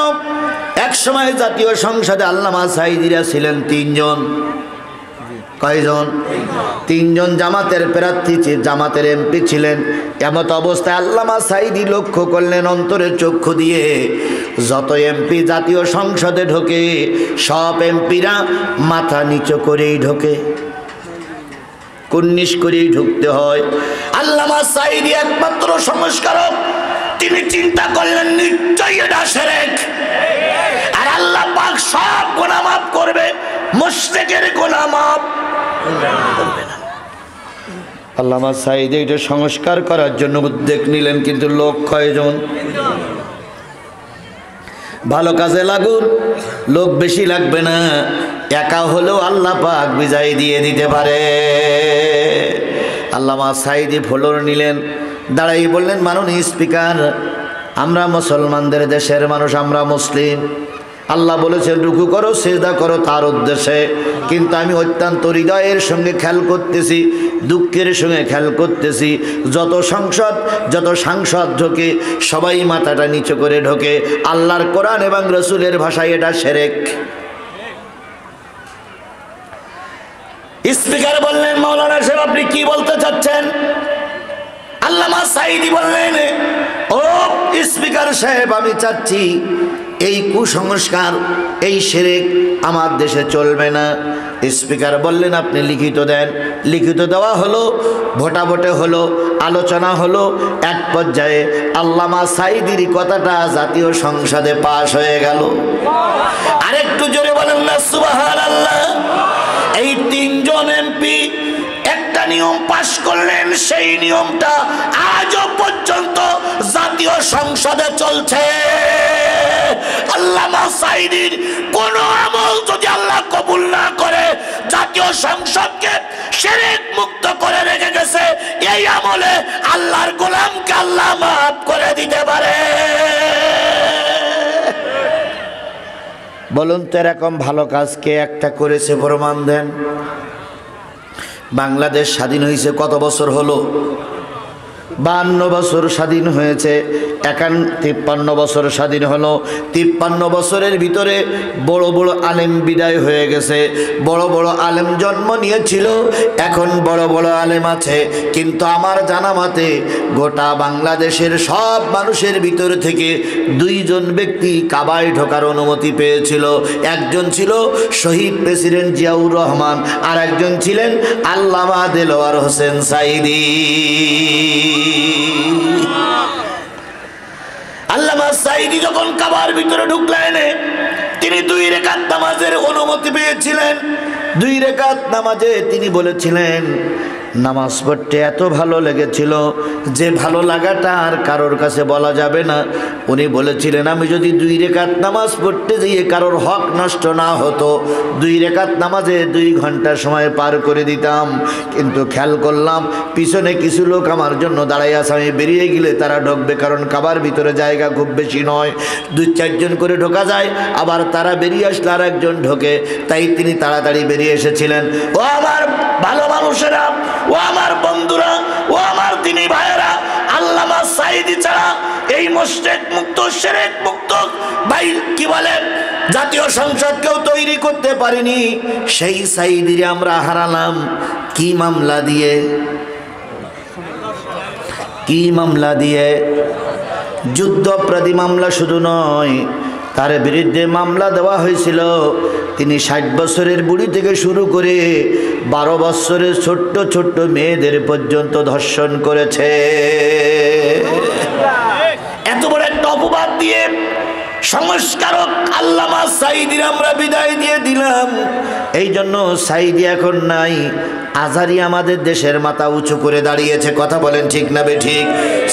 এক সময় জাতীয় সংসদে আল্লামা সাঈদীরা ছিলেন 3 জন। কয়জন? 3 জন জামাতের প্রার্থী, জামাতের এমপি ছিলেন। এমত অবস্থায় আল্লামা সাঈদী লক্ষ্য করলেন অন্তরের চক্ষু দিয়ে, যত এমপি জাতীয় সংসদে ঢোকে সব এমপিরা মাথা নিচু করেই ঢোকে, কুর্নিশ করেই ঢুকতে হয়। আল্লামা সাঈদী একমাত্র সংস্কারক, তিনি চিন্তা করলেন নিশ্চয়ই এটা শিরক, আর আল্লাহ পাক সব গুনাহ মাফ করবে, মুশরিকের গুনাহ মাফ করবে না। আল্লামা সাঈদী এটা সংস্কার করার জন্য উদ্যোগ নিলেন, কিন্তু লোক কয়জন? ভালো কাজে লাগুন, লোক বেশি লাগবে না, একা হলেও আল্লাহ পাক বিজয় দিয়ে দিতে পারে। আল্লামা সাঈদী ফ্লোর নিলেন, দাঁড়াই বললেন, মাননীয় স্পিকার, আমরা মুসলমানদের দেশের মানুষ, আমরা মুসলিম। আল্লাহ বলেছেন রুকু করো, সিজদা করো তার উদ্দেশ্যে, কিন্তু আমি অত্যন্ত হৃদয়ের সঙ্গে খেয়াল করতেছি, দুঃখের সঙ্গে খেয়াল করতেছি, যত সাংসদ ঢোকে সবাই মাথাটা নিচু করে ঢোকে। আল্লাহর কোরআন এবং রসুলের ভাষায় এটা শিরক। স্পিকার বললেন, মাওলানা সাহেব আপনি কি বলতে চাচ্ছেন? আল্লামা সাঈদী বললেন, ও স্পিকার সাহেব, আমি চাচ্ছি এই কুসংস্কার, এই শিরক আমার দেশে চলবে না। স্পিকার বললেন, আপনি লিখিত দেন। লিখিত দেওয়া হলো, ভোটাভোটে হলো, আলোচনা হলো, এক পর্যায়ে আল্লামা সাঈদীর কথাটা জাতীয় সংসদে পাশ হয়ে গেল। আরেকটু জোরে বলেন না সুবহানাল্লাহ। এই 3 জন এমপি একটা নিয়ম পাশ করলেন, সেই নিয়মটা আজও পর্যন্ত জাতীয় সংসদে চলছে। আল্লামা সাঈদীর কোন আমল যদি আল্লাহ কবুল না করে, জাতীয় সংসদকে শিরক মুক্ত করে রেখে গেছে, এই আমলে আল্লাহর গোলামকে আল্লাহ মাফ করে দিতে পারে। বলুন তো এরকম ভালো কাজ কে একটা করেছে? প্রমাণ দেন। বাংলাদেশ স্বাধীন হয়েছে কত বছর হলো? 52 বছর স্বাধীন হয়েছে। 53 বছর স্বাধীন হলো। 53 বছরের ভিতরে বড় বড় আলেম বিদায় হয়ে গেছে, বড় বড় আলেম জন্ম নিয়েছিল, এখন বড় বড় আলেম আছে। কিন্তু আমার জানা মতে গোটা বাংলাদেশের সব মানুষের ভিতর থেকে 2 জন ব্যক্তি কাবায় ঢোকার অনুমতি পেয়েছিল। একজন ছিল শহীদ প্রেসিডেন্ট জিয়াউর রহমান, আর একজন ছিলেন আল্লামা দেলোয়ার হোসেন সাঈদী। আল্লামা সাঈদী যখন কাবার ভিতরে ঢুকলেন, তিনি 2 রাকাত নামাজের অনুমতি পেয়েছিলেন। 2 রাকাত নামাজে তিনি বলেছিলেন, নামাজ পড়তে এত ভালো লেগেছিল যে ভালো লাগাটা আর কারোর কাছে বলা যাবে না। উনি বলেছিলেন, আমি যদি 2 রাকাত নামাজ পড়তে গিয়ে কারোর হক নষ্ট না হতো, 2 রাকাত নামাজে 2 ঘন্টা সময় পার করে দিতাম। কিন্তু খেয়াল করলাম পিছনে কিছু লোক আমার জন্য দাঁড়াই আছে, আমি বেরিয়ে গেলে তারা ঢুকবে, কারণ কাবার ভিতরে জায়গা খুব বেশি নয়, 2-4 জন করে ঢোকা যায়, আবার তারা বেরিয়ে আসলে আর একজন ঢোকে, তাই তিনি তাড়াতাড়ি বেরিয়ে এসেছিলেন। ও আমার ভালো মানুষেরা, ও আমার বন্ধুরা, ও আমার দিনী ভাইয়েরা, আল্লামা সাঈদী ছাড়া এই মুশরিক মুক্ত, শিরক মুক্ত ভাই কি বলে জাতীয় সংসদ কেউ তৈরি করতে পারেনি। সেই সাঈদীরে আমরা হারালাম কি মামলা দিয়ে? কি মামলা দিয়ে? যুদ্ধাপরাধী মামলা শুধু নয়, তার বিরুদ্ধে মামলা দেওয়া হয়েছিল তিনি 60 বছরের বুড়ি থেকে শুরু করে 12 বছরের ছোট্ট ছোট্ট মেয়েদের পর্যন্ত ধর্ষণ করেছে। এত বড় একটা অপবাদ দিয়ে সংস্কারক আল্লামা সাঈদীর আমরা বিদায় দিয়ে দিলাম। এই জন্য সাইদি এখন নাই, আজারি আমাদের দেশের মাথা উঁচু করে দাঁড়িয়েছে। কথা বলেন ঠিক না বেঠিক?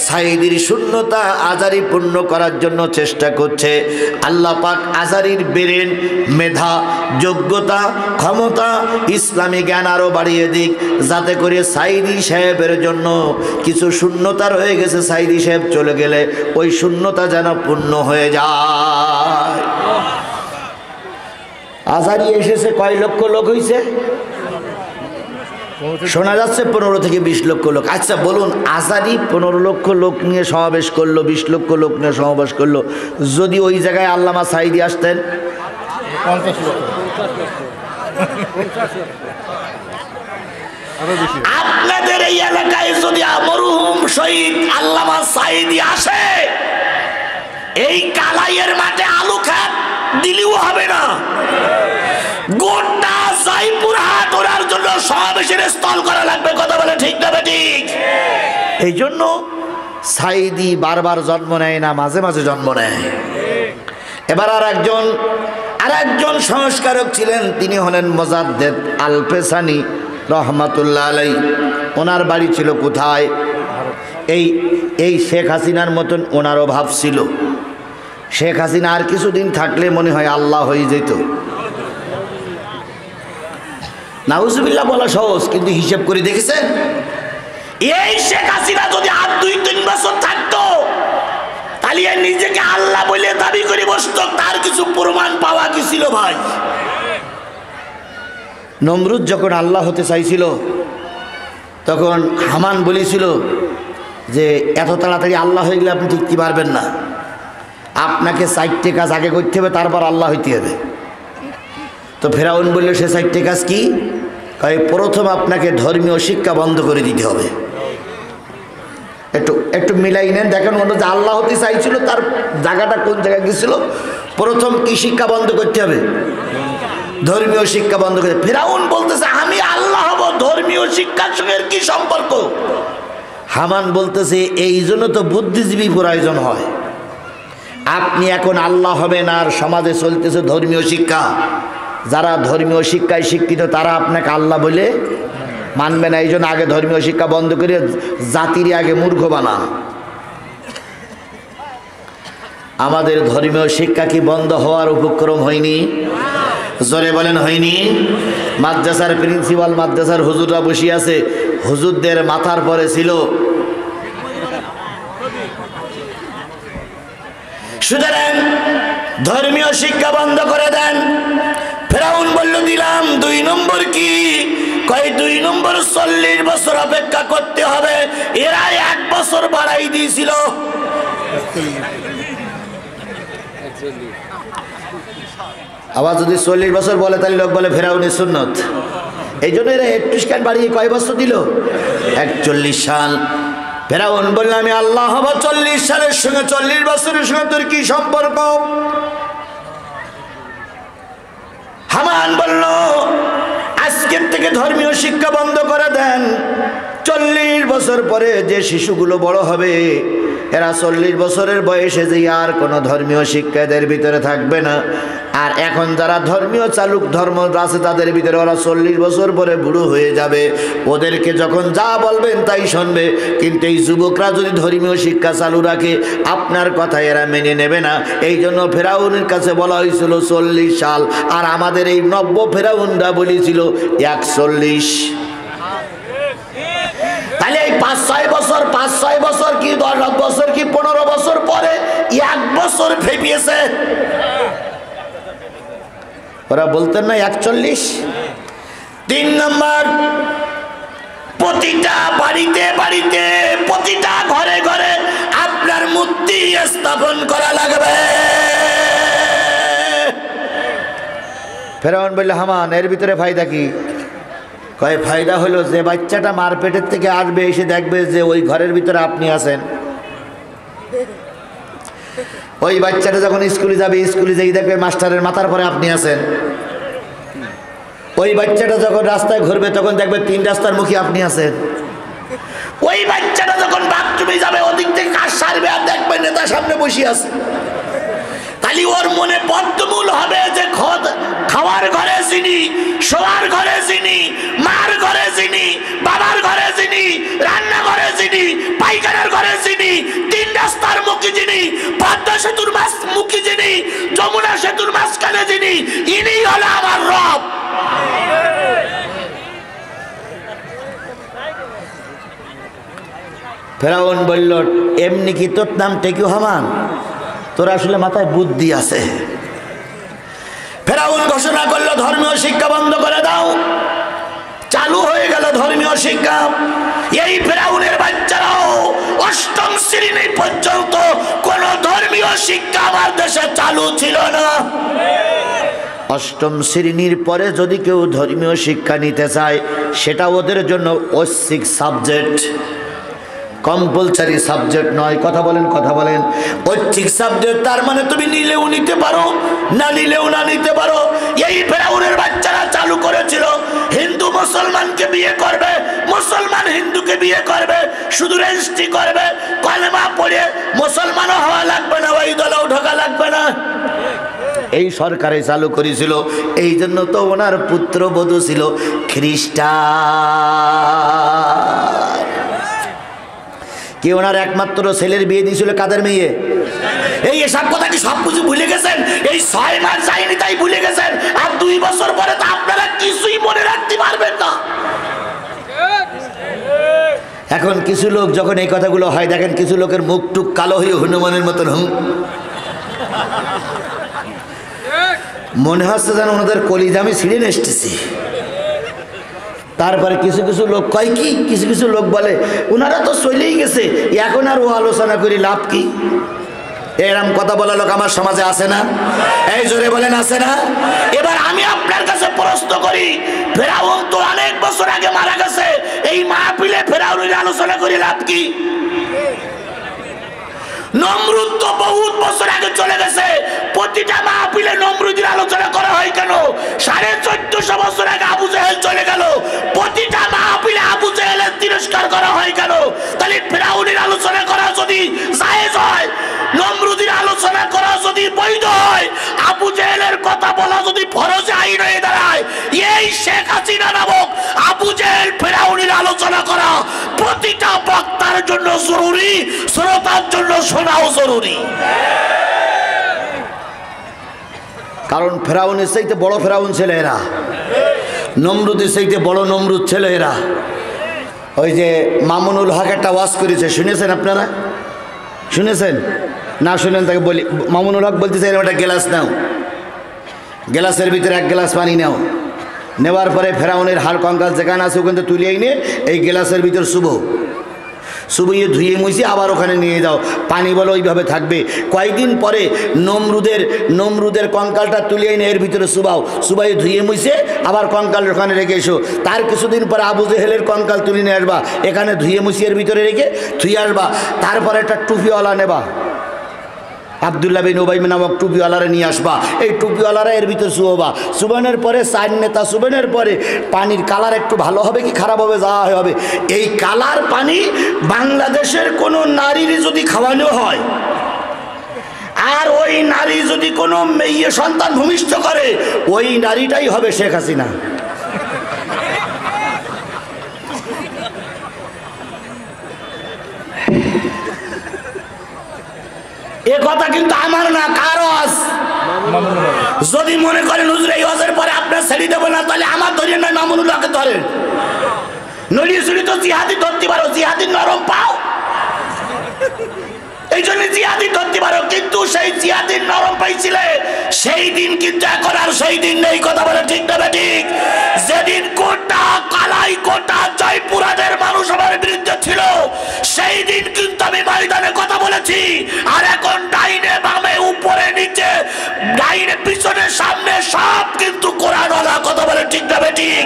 সাইদির শূন্যতা আজারি পূর্ণ করার জন্য চেষ্টা করছে। আল্লাহ পাক আজারির ব্রেন, মেধা, যোগ্যতা, ক্ষমতা, ইসলামী জ্ঞান আরও বাড়িয়ে দিক, যাতে করে সাইদি সাহেবের জন্য কিছু শূন্যতা রয়ে গেছে, সাইদি সাহেব চলে গেলে ওই শূন্যতা যেন পূর্ণ হয়ে যায়। আজারি এসেছে, কয় লক্ষ লোক হয়েছে? শোনা যাচ্ছে 15 থেকে 20 লক্ষ লোক। আচ্ছা বলুন, আজারি 15 লক্ষ লোক নিয়ে সমাবেশ করলো, 20 লক্ষ লোক নিয়ে সমাবেশ করলো, যদি ওই জায়গায় আল্লামা সাইদি আসতেন? 50 লক্ষ। আপনাদের এই এলাকায় যদি মরহুম শহীদ আল্লামা সাইদি আসে, এই কালাইয়ের মাঠে আলু খাত দিলেও হবে না, গোটা জয়পুরহাট ওনার জন্য সমাবেশের স্থল করা লাগবে। কথা বলে ঠিক না ঠিক? এই জন্য সাইদি বারবার জন্ম নেয় না, মাঝে মাঝে জন্ম নেয়। এবার আর একজন সংস্কারক ছিলেন, তিনি হলেন মোজাদ্দেদ আল পেসানি রহমাতুল্লাহ আলাই। ওনার বাড়ি ছিল কোথায়? এই শেখ হাসিনার মতন ওনারও ভাব ছিল। শেখ হাসিনা আর কিছুদিন থাকলে মনে হয় আল্লাহ হয়ে যেত। নাউজুবিল্লাহ বলা সহজ, কিন্তু হিসেব করে দেখেছেন, এই শেখ হাসিনা যদি আর 2-3 বছর থাকতো, তাহলে নিজেকে আল্লাহ বলে দাবি করে বসতো, তার কিছু প্রমাণ পাওয়া কি ছিল ভাই? নমরুদ যখন আল্লাহ হতে চাইছিল, তখন হামান বলেছিল যে এত তাড়াতাড়ি আল্লাহ হয়ে গেলে আপনি টিকতে পারবেন না, আপনাকে 4টে কাজ আগে করতে হবে, তারপর আল্লাহ হইতে হবে। তো ফেরাউন বলল, সে 4টে কাজ কি? প্রথম আপনাকে ধর্মীয় শিক্ষা বন্ধ করে দিতে হবে। একটু মিলাই নেন, দেখেন ওটা যে আল্লাহ হতে চাইছিল তার জায়গাটা কোন জায়গায় গেছিল। প্রথম কি শিক্ষা বন্ধ করতে হবে? ধর্মীয় শিক্ষা বন্ধ করে। ফেরাউন বলতেছে আমি আল্লাহ হব, ধর্মীয় শিক্ষার সঙ্গে কি সম্পর্ক? হামান বলতেছে এই জন্য তো বুদ্ধিজীবী প্রয়োজন হয়। আপনি এখন আল্লাহ হবেন, আর সমাজে চলতেছে ধর্মীয় শিক্ষা। যারা ধর্মীয় শিক্ষায় শিক্ষিত তারা আপনাকে আল্লাহ বলে মানবে না। এই জন্য আগে ধর্মীয় শিক্ষা বন্ধ করে জাতির আগে মূর্খ বানান। আমাদের ধর্মীয় শিক্ষা কি বন্ধ হওয়ার উপক্রম হয়নি? জোরে বলেন হয়নি? মাদ্রাসার প্রিন্সিপাল, মাদ্রাসার হুজুররা বসে আছে, হুজুরদের মাথার পরে ছিল। সুতরাং ধর্মীয় শিক্ষা বন্ধ করে দেন। ফেরাউন বলল দিলাম। 2 নম্বর কি? কয় 2 নম্বর 40 বছর অপেক্ষা করতে হবে। এরা 1 বছর বাড়াই দিয়েছিল। আবার যদি 40 বছর বলে তাহলে লোক বলে ফেরাউনের সুন্নত। এই জন্য এরা 21 বাড়িয়ে কয় বছর দিল? 41 সাল। ফেরাউন বলল আমি আল্লাহ হব 40 সালের সঙ্গে 40 বছরের সঙ্গে তোর কি সম্পর্ক? হামান বলল আজকের থেকে ধর্মীয় শিক্ষা বন্ধ করে দেন। 40 বছর পরে যে শিশুগুলো বড় হবে, এরা 40 বছরের বয়সে যে আর কোনো ধর্মীয় শিক্ষা এদের ভিতরে থাকবে না। আর এখন যারা ধর্মীয় চালুক ধর্ম আছে তাদের ভিতরে ওরা 40 বছর পরে বুড়ো হয়ে যাবে। ওদেরকে যখন যা বলবেন তাই শুনবে। কিন্তু এই যুবকরা যদি ধর্মীয় শিক্ষা চালু রাখে, আপনার কথা এরা মেনে নেবে না। এই জন্য ফেরাউনের কাছে বলা হয়েছিল 40 সাল, আর আমাদের এই নব্য ফেরাউনরা বলেছিল 41। তাহলে এই 5-6 বছর 5-6 বছর কি 10 বছর কি 15 বছর পরে 1 বছর ফেপিয়েছে। ওরা বলতেন না 41। 3 নম্বর, প্রতিটা বাড়িতে বাড়িতে প্রতিটা ঘরে ঘরে আপনার মূর্তি স্থাপন করা লাগবে। ফেরাউন বলল হামান এর ভিতরে ফায়দা কি? কয় ফায়দা হলো যে বাচ্চাটা মার পেটের থেকে আসবে, এসে দেখবে যে ওই ঘরের ভিতরে আপনি আছেন। ওই বাচ্চাটা যখন স্কুলে যাবে, স্কুলে যেই দেখবে মাস্টারের মাথার পরে আপনি আছেন। ওই বাচ্চাটা যখন রাস্তায় ঘুরবে তখন দেখবে 3 রাস্তার মুখে আপনি আছেন। ওই বাচ্চাটা যখন বাথরুমে যাবে ওদিক থেকে কাজ সারবে আর দেখবে নেতা সামনে বসে আছে। তাহলে ওর মনে বদ্ধমূল হবে যে মুখী যিনি, যমুনা সেতুর মাঝখানে যিনি, ইনি হলো আমার রব। ফেরাউন বলল, এমনি কি তোর নাম টেকু হামান? তোর আসলে মাথায় বুদ্ধি আছে। ফেরাউন ঘোষণা করলো, ধর্মীয় শিক্ষা বন্ধ করে দাও। চালু হয়ে গেল ধর্মীয় শিক্ষা। এই ফেরাউনের বাচ্চারাও অষ্টম শ্রেণী পর্যন্ত কোন ধর্মীয় শিক্ষা আমার দেশে চালু ছিল না। অষ্টম শ্রেণীর পরে যদি কেউ ধর্মীয় শিক্ষা নিতে চায়, সেটা ওদের জন্য ঐচ্ছিক সাবজেক্ট, কম্পালসারি সাবজেক্ট নয়। কথা বলেন, কথা বলেন। ঐচ্ছিক সাবজেক্ট, তার মানে তুমি নিলেও নিতে পারো, না নিলেও না নিতে পারো। এই ফেরাউনের বাচ্চারা চালু করেছিল, হিন্দু মুসলমানকে বিয়ে করবে, মুসলমান হিন্দুকে বিয়ে করবে, শুধু রেজিস্ট্রি করবে, কলেমা পড়ে মুসলমানও হওয়া লাগবে না, ওই দলেও ঢোকা লাগবে না। এই সরকারে চালু করেছিল। এই জন্য তো ওনার পুত্রবধূ ছিল খ্রিস্টান। কি ওনার একমাত্র ছেলের বিয়ে দিয়েছিল কাদের মেয়ে? এই এসব কথা কি সব কিছু ভুলে গেছেন? এই 6 মাস যায়নি তাই ভুলে গেছেন, আর 2 বছর পরে তো আপনারা কিছুই মনে রাখতে পারবেন না। এখন কিছু লোক যখন এই কথাগুলো হয়, দেখেন কিছু লোকের মুখ টুক কালো হয়ে হনুমানের মতন মনে হচ্ছে যেন ওনাদের কলিজা আমি ছিঁড়ে এসতেছি। তারপরে কিছু কিছু লোক কয় কি, কিছু কিছু লোক বলে ওনারা তো চলেই গেছে, এখন আর ও আলোচনা করি লাভ কি? এরকম কথা বলা লোক আমার সমাজে আছে না? এই জোরে বলেন, আছে না? এবার আমি আপনার কাছে প্রশ্ন করি, ফেরাউন তো অনেক বছর আগে মারা গেছে, এই মাহফিলে ফেরাউনের আলোচনা করি লাভ কি? নমরুদ তো বহুত বছর আগে চলে গেছে, প্রতিটা মাহফিলে নমরুদের আলোচনা করা হয় কেন? 1450 বছর আগে আবু জেহেল চলে গেল, প্রতিটা মাহফিলে আবু জেহেলের তিরস্কার করা হয় কেন? তাহলে ফিরআউনের আলোচনা করা যদি জায়েজ হয়, নমরুদের আলোচনা করা যদি বৈধ হয়, আবু জেহেলের কথা বলা যদি ফরজে আইন হয়ে দাঁড়ায়, এই শেখ হাসিনা নামক আবু জেহেল ফিরআউনের আলোচনা করা প্রতিটা বক্তার জন্য জরুরি, শ্রোতার জন্য শোনাও জরুরি। কারণ ফেরাউনের চাইতে বড় ফেরাউন ছিল এরা, নমরুদের চাইতে বড় নমরুদ ছিল এরা। ওই যে মামুনুল হক একটা ওয়াজ করেছে, শুনেছেন আপনারা? শুনেছেন না? শুনেন তাকে বলি। মামুনুল হক বলতেছে একটা গ্লাস নাও, গ্লাসের ভিতরে 1 গ্লাস পানি নাও, নেওয়ার পরে ফেরাউনের হাড় কঙ্কাল যেখানে আছে ওখানে তুলে এনে এই গ্লাসের ভিতর শুবইয়ে ধুয়ে মুছে আবার ওখানে নিয়ে যাও, পানি বলো ওইভাবে থাকবে। কয়েকদিন পরে নমরুদের কঙ্কালটা তুলে এনে এর ভিতরে সুবাইয়ে ধুয়ে মুছে আবার কঙ্কাল ওখানে রেখে এসো। তার কিছুদিন পরে আবু জেহেলের কঙ্কাল তুলে নিয়ে আসবা, এখানে ধুয়ে মুছে এর ভিতরে রেখে ধুয়ে আসবা। তারপরে একটা টুপিওয়ালা নেবা, আব্দুল্লাহ বিন উবাই নামক টুপিওয়ালারা নিয়ে আসবা, এই টুপিওয়ালারা এর ভিতরে শুয়োবা। শুবানোর পরে 4 নেতা শুবানোর পরে পানির কালার একটু ভালো হবে কি খারাপ হবে, যা হবে, এই কালার পানি বাংলাদেশের কোনো নারীর যদি খাওয়ানো হয়, আর ওই নারী যদি কোনো মেয়ে সন্তান ভূমিষ্ঠ করে, ওই নারীটাই হবে শেখ হাসিনা। এ কথা কিন্তু আমার না, কার ওয়াজ? যদি মনে করেন হুজুর এই ওয়াজের পরে আপনার ছেড়ে দেবো না, তাহলে আমার ধরিয়ে নয় মামুনুল্লাহকে ধরেন। নড়িয়ে চুরি তো জিহাদি ধরতে পারো, জিহাদি নরম পাও, এই জন্য জিহাদি ধরতে পারো, কিন্তু সেই জিহাদির নরম পাইছিলে সেই দিন কিন্তু এখন আর সেই দিন নেই। কথা বলে ঠিক না ঠিক? যেদিন কোটা কালাই কোটা জয়পুরাদের মানুষ আমার বিরুদ্ধে ছিল, সেই দিন কিন্তু আমি ময়দানে কথা বলেছি। আর এখন ডাইনে বামে উপরে নিচে, ডাইনে পিছনে সামনে সব কিন্তু কোরআনওয়ালা। কথা বলে ঠিক না ঠিক?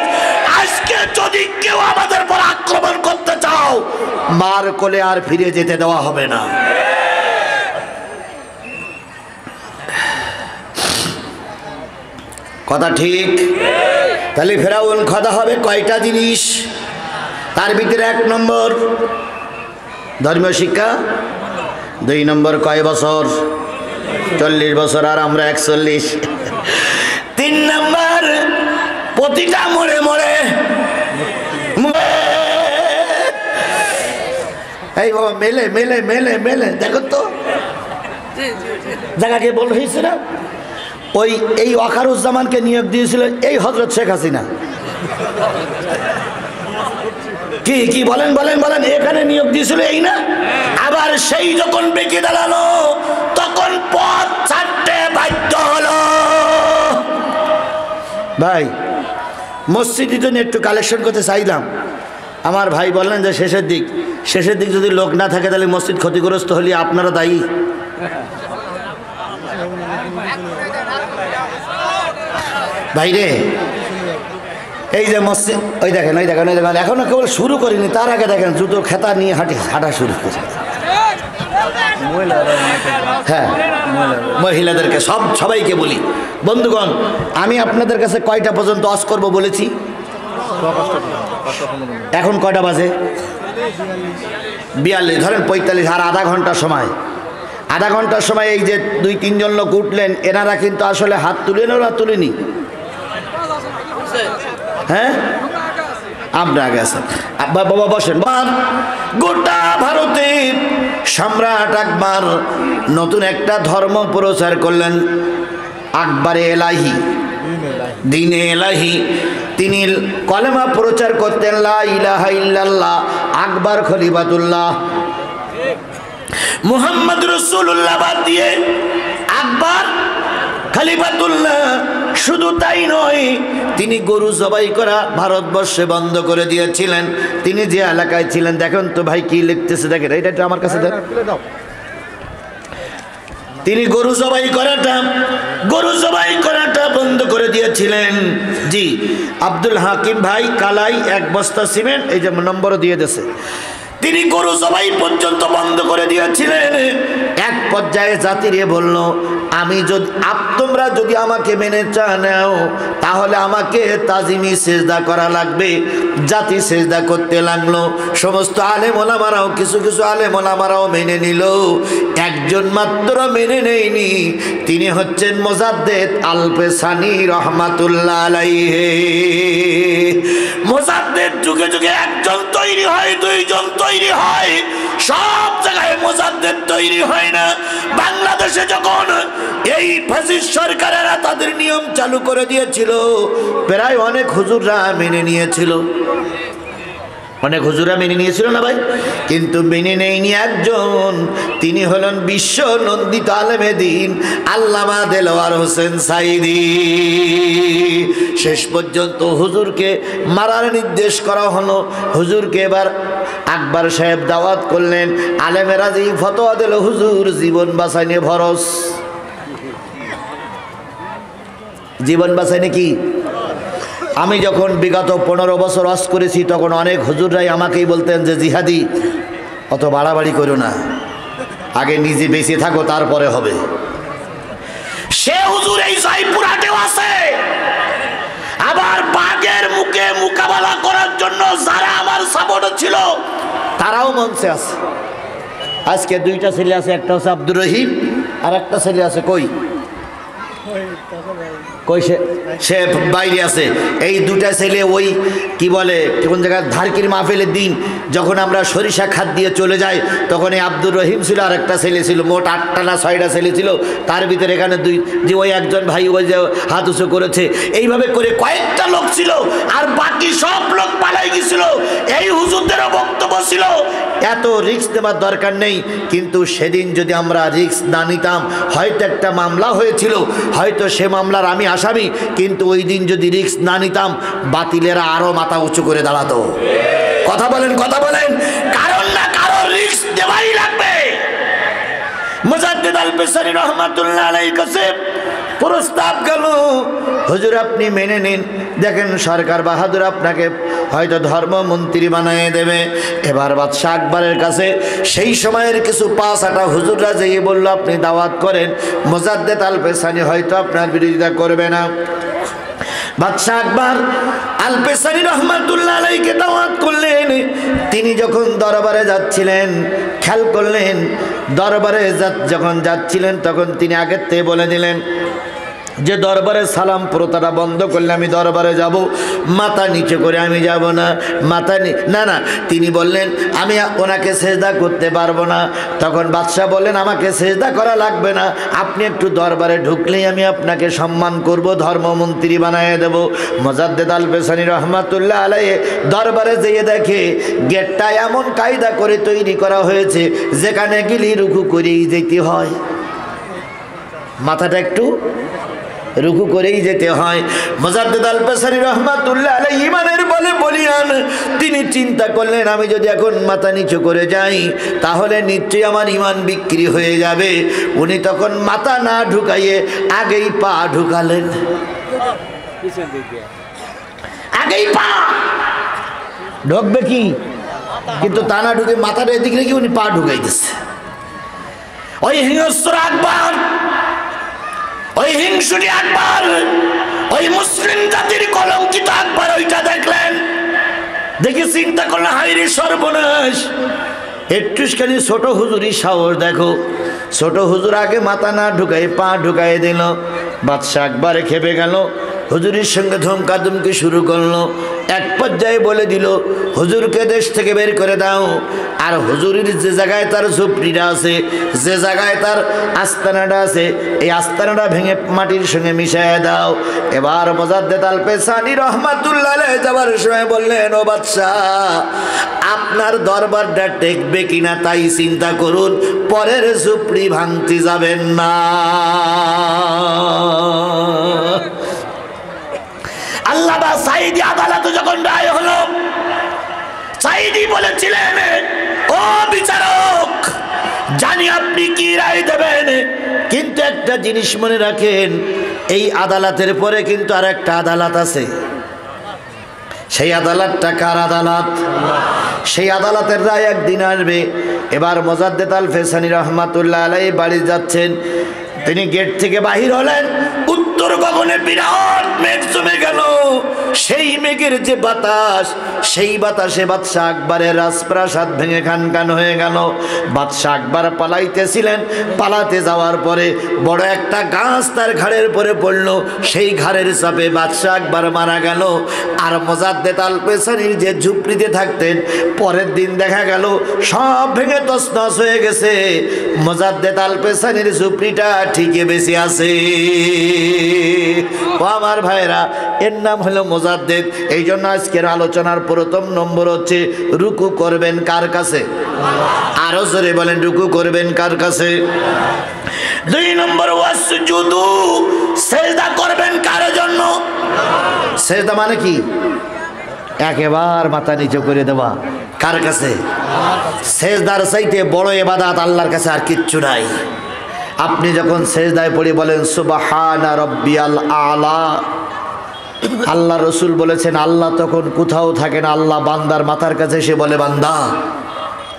আজকে যদি কেউ আমাদের পর আক্রমণ করতে চাও, মার কোলে আর ফিরে যেতে দেওয়া হবে না। কথা ঠিক? তাহলে ফেরাউন খোদা হবে কয়টা জিনিস? তার ভিতরে 1 নম্বর ধর্মীয় শিক্ষা, 2 নম্বর কয় বছর? 40 বছর, আর আমরা 41। 3 নম্বর প্রতিটা মোড়ে মোড়ে, এই বাবা মেলে মেলে মেলে মেলে, দেখো তো জায়গাকে বল হয়েছে না, ওই এই ওয়াকারুজ্জামানকে নিয়োগ দিয়েছিল এই হযরত শেখ হাসিনা। কি কি বলেন বলেন বলেন, এখানে নিয়োগ দিয়েছিল এই না? আবার সেই যখন বেঁকে দাঁড়ালো তখন পথ ছাড়তে বাধ্য হলো। ভাই মসজিদে জন্য একটু কালেকশন করতে চাইলাম, আমার ভাই বললেন যে শেষের দিক যদি লোক না থাকে তাহলে মসজিদ ক্ষতিগ্রস্ত হলে আপনারা দায়ী। ভাইরে এই যে মসজিদ, ওই দেখেন এখনো কেবল শুরু করিনি, তার আগে দেখেন জুতো খেতা নিয়ে হাঁটা শুরু করে। হ্যাঁ মহিলাদেরকে সবাইকে বলি, বন্ধুগণ আমি আপনাদের কাছে কয়টা পর্যন্ত ওয়াজ করব বলেছি? এখন কয়টা বাজে? 42, ধরেন 45, আর আধা ঘন্টার সময় এই যে 2-3 জন লোক উঠলেন, এনারা কিন্তু আসলে হাত তুলেন ওরা তুলেনি। হ্যাঁ আমরা আগে আছেন বাবা, বসেন। গোটা ভারতে সম্রাট আকবর নতুন একটা ধর্ম প্রচার করলেন, আকবরে এলাহি, দ্বীনে এলাহি। তিনি কলেমা প্রচার করতেন, লা ইলাহা ইল্লাল্লাহ, আকবর খলিফাতুল্লাহ, মুহাম্মদ রাসূলুল্লাহ বাদ দিয়ে আকবর খলিফাতুল্লাহ। শুধু তাই নয়, তিনি গরু জবাই করা ভারতবর্ষে বন্ধ করে দিয়েছিলেন। তিনি যে এলাকায় ছিলেন, দেখেন তো ভাই কি লিখতেছে, দেখেন এটা আমার কাছে দেন। তিনি গরু জবাই করাটা বন্ধ করে দিয়েছিলেন। জি আব্দুল হাকিম ভাই কালাই 1 বস্তা সিমেন্ট, এই যে নম্বরও দিয়ে দিয়েছে। তিনি গরু জবাই পর্যন্ত বন্ধ করে দিয়েছিলেন। এক পর্যায়ে জাতিরে বলল, তোমরা যদি আমাকে মেনে নাও তাহলে আমাকে তাজিমি সেজদা করা লাগবে। জাতি সেজদা করতে লাগলো। সমস্ত আলেম ওলামারাও, কিছু আলেম ওলামারাও মেনে নিল। একজন মাত্র মেনে নেয়নি, তিনি হচ্ছেন মুজাদ্দেদ আল পেসানি রহমাতুল্লাহ আলাইহি। মুজাদ্দেদ যুগে যুগে একজন তৈরি হয়, 2 জন তৈরি হয়, সব জায়গায় মুজাদ্দেদ তৈরি হয় না। বাংলাদেশে যখন এই ফ্যাসিস্ট সরকারেরা তাদের নিয়ম চালু করে দিয়েছিল, প্রায় অনেক হুজুররা মেনে নিয়েছিল, না ভাই? কিন্তু মেনে নেয়নি একজন, তিনি হলেন বিশ্ব নন্দিত আলেমে দ্বীন আল্লামা দেলোয়ার হোসেন সাইদি। শেষ পর্যন্ত হুজুরকে মারার নির্দেশ করা হলো। হুজুরকে এবার আকবর সাহেব দাওয়াত করলেন। আলেমেরা যে ফতোয়া দিল, হুজুর জীবন বাঁচাইনে ভরস, জীবন বাঁচাইনে কি? আমি যখন বিগত 15 বছর ওয়াজ করেছি তখন অনেক হুজুররাই আমাকেই বলতেন যে জিহাদি অত বাড়াবাড়ি করো না, আগে নিজে বেঁচে থাকো তারপরে হবে। সে হুজুর এই জয়পুরহাটেও আছে। আবার বাঘের মুখে মোকাবেলা করার জন্য যারা আমার সাপোর্ট ছিল তারাও মঞ্চে আছে। আজকে 2টা ছেলে আছে, একটা হচ্ছে আব্দুর রহিম আর একটা ছেলে আছে কই সে বাইরে আছে। এই 2টা ছেলে ওই কি বলে কোন জায়গায় ধারকির মাহফিলের দিন যখন আমরা সরিষা খাদ দিয়ে চলে যাই, তখন এই আব্দুর রহিম ছিল আর একটা ছেলে ছিল, মোট 8টা না 6টা ছেলে ছিল। তার ভিতরে এখানে 2 যে ওই একজন ভাই ওই যে হাত উঁচু করেছে, এইভাবে করে কয়েকটা লোক ছিল, আর বাকি সব লোক পালাই গেছিল। এই হুজুরদেরও বক্তব্য ছিল এত রিস্ক নেবার দরকার নেই, কিন্তু সেদিন যদি আমরা রিস্ক না নিতাম হয়তো একটা মামলা হয়েছিল, হয়তো সে মামলার আমি আসামি, কিন্তু ওই দিন যদি রিস্ক না নিতাম বাতিলেরা আরো মাথা উঁচু করে দাঁড়াতো। কথা বলেন, কারণ না কারণ রিস্ক দেওয়াই লাগবে। মুজাদ্দেদ আল পেসানি রহমাতুল্লাহ আলাইহির কাছে প্রস্তাব গেল, হুজুর আপনি মেনে নিন, দেখেন সরকার বাহাদুর আপনাকে হয়তো ধর্মমন্ত্রী বানিয়ে দেবে। এবার বাদশাহ আকবরের কাছে সেই সময়ের কিছু 5-8 হুজুররা যেয়ে বলল আপনি দাওয়াত করেন, মুজাদ্দেদ আল পেসানি হয়তো আপনার বিরোধিতা করবে না। বাদশাহ আকবর আল পেসানি রহমাতুল্লাহ আলাইহিকে দাওয়াত করলেন। তিনি যখন দরবারে যাচ্ছিলেন, খেয়াল করলেন দরবারে যখন যাচ্ছিলেন তখন তিনি আগের থেকে বলে দিলেন যে দরবারে সালাম প্রথাটা বন্ধ করলে আমি দরবারে যাব, মাথা নিচে করে আমি যাব না, না না, তিনি বললেন আমি ওনাকে সেজদা করতে পারবো না। তখন বাদশাহ বললেন আমাকে সেজদা করা লাগবে না, আপনি একটু দরবারে ঢুকলেই আমি আপনাকে সম্মান করব, ধর্মমন্ত্রী বানিয়ে দেব। মোজাদ্দেদ আল পেসানি রহমাতুল্লাহ আলাইহি দরবারে যেয়ে দেখে গেটটা এমন কায়দা করে তৈরি করা হয়েছে যেখানে গেলে রুকু করেই যেতে হয়, মাথাটা একটু রুকু করেই যেতে হয়। মোজাদ্দেদ আল পেসানি রহমাতুল্লাহ আলাইহি ইমানের বলে বলিয়ান, তিনি চিন্তা করলেন আমি যদি এখন মাথা নিচু করে যাই তাহলে নিশ্চয়ই আমার ইমান বিক্রি হয়ে যাবে। উনি তখন মাথা না ঢুকাইয়ে আগেই পা ঢুকালেন, আগেই পা ঢুকবে কি, কিন্তু তা না ঢুকে মাথাটা এদিকে রেখে উনি পা ঢুকাই দিচ্ছে। ওই হিংস্র আকবর, ওই হিংসুটি আকবর, ওই মুসলিম জাতির কলঙ্কিত আকবর ওইটা দেখলেন, দেখে চিন্তা করলেন হায়রে সর্বনাশ, একটুখানি ছোট হুজুরই সাহস দেখো, ছোট হুজুর আগে মাথা না ঢুকাই পা ঢুকাই দিল। বাদশাহ আকবরে খেপে গেল, হুজুরের সঙ্গে ধমকাধমকি শুরু করলো। এক পর্যায়ে বলে দিল হুজুরকে দেশ থেকে বের করে দাও, আর হুজুরের যে জায়গায় তার ঝুপড়িটা আছে, যে জায়গায় তার আস্তানাটা আছে, এই আস্তানাটা ভেঙে মাটির সঙ্গে মিশিয়ে দাও। এবার মোজাদ্দেদ আল পেসানি রহমাতুল্লাহ আলাইহি যাবার সময় বললেন ও বাদশাহ, আপনার দরবারটা টেকবে কিনা তাই চিন্তা করুন, পরের ঝুপড়ি ভাঙতে যাবেন না। আল্লামা সাঈদী আদালতে যখন রায় হলো, সাঈদী বলেছিলেন ও বিচারক, জানি আপনি কি রায় দেবেন, কিন্তু একটা জিনিস মনে রাখেন, এই আদালতের পরে কিন্তু আর একটা আদালত আছে। সেই আদালতটা কার আদালত? সেই আদালতের রায় একদিন আসবে। এবার মোজাদ্দেদ আল পেসানি রহমাতুল্লাহ আলাইহি বাড়ি যাচ্ছেন, তিনি গেট থেকে বাহির হলেন, উত্তর গগনে বিরাট মেঘ জমে গেল। সেই মেঘের যে বাতাস, সেই বাতাসে বাদশাহ আকবরের রাজপ্রাসাদ ভেঙে খানখান হয়ে গেল। বাদশাহ আকবর পালাইতেছিলেন, পালাতে যাওয়ার পরে বড় একটা গাছ তার ঘাড়ের পরে পড়ল, সেই ঘাড়ের চাপে বাদশাহ আকবর মারা গেল। আর মোজাদ্দেদ আল পেসানির যে ঝুপড়িতে থাকতেন, পরের দিন দেখা গেল সব ভেঙে তছনছ হয়ে গেছে, মোজাদ্দেদ আল পেসানির ঝুপড়িটা ঠিকই বেঁচে আছে। ও আমার ভাইরা, এর নাম হলো মোজাদ্দেদ। এই জন্য আজকের আলোচনার প্রথম নম্বর হচ্ছে রুকু করবেন কার কাছে? আরো জোরে বলেন, রুকু করবেন কার কাছে? দুই নম্বর ওয়াসজুদু, সেজদা করবেন কার জন্য? সেজদা মানে কি? একেবারে মাথা নিচু করে দেওয়া। কার কাছে? সেজদার চাইতে বড় ইবাদত আল্লাহর কাছে আর কিচ্ছু নাই। আপনি যখন সেজদায় পড়ে বলেন সুবহানা রাব্বিয়াল আলা, আল্লাহ রসুল বলেছেন আল্লাহ তখন কোথাও থাকেন, আল্লাহ বান্দার মাথার কাছে এসে বলে বান্দা,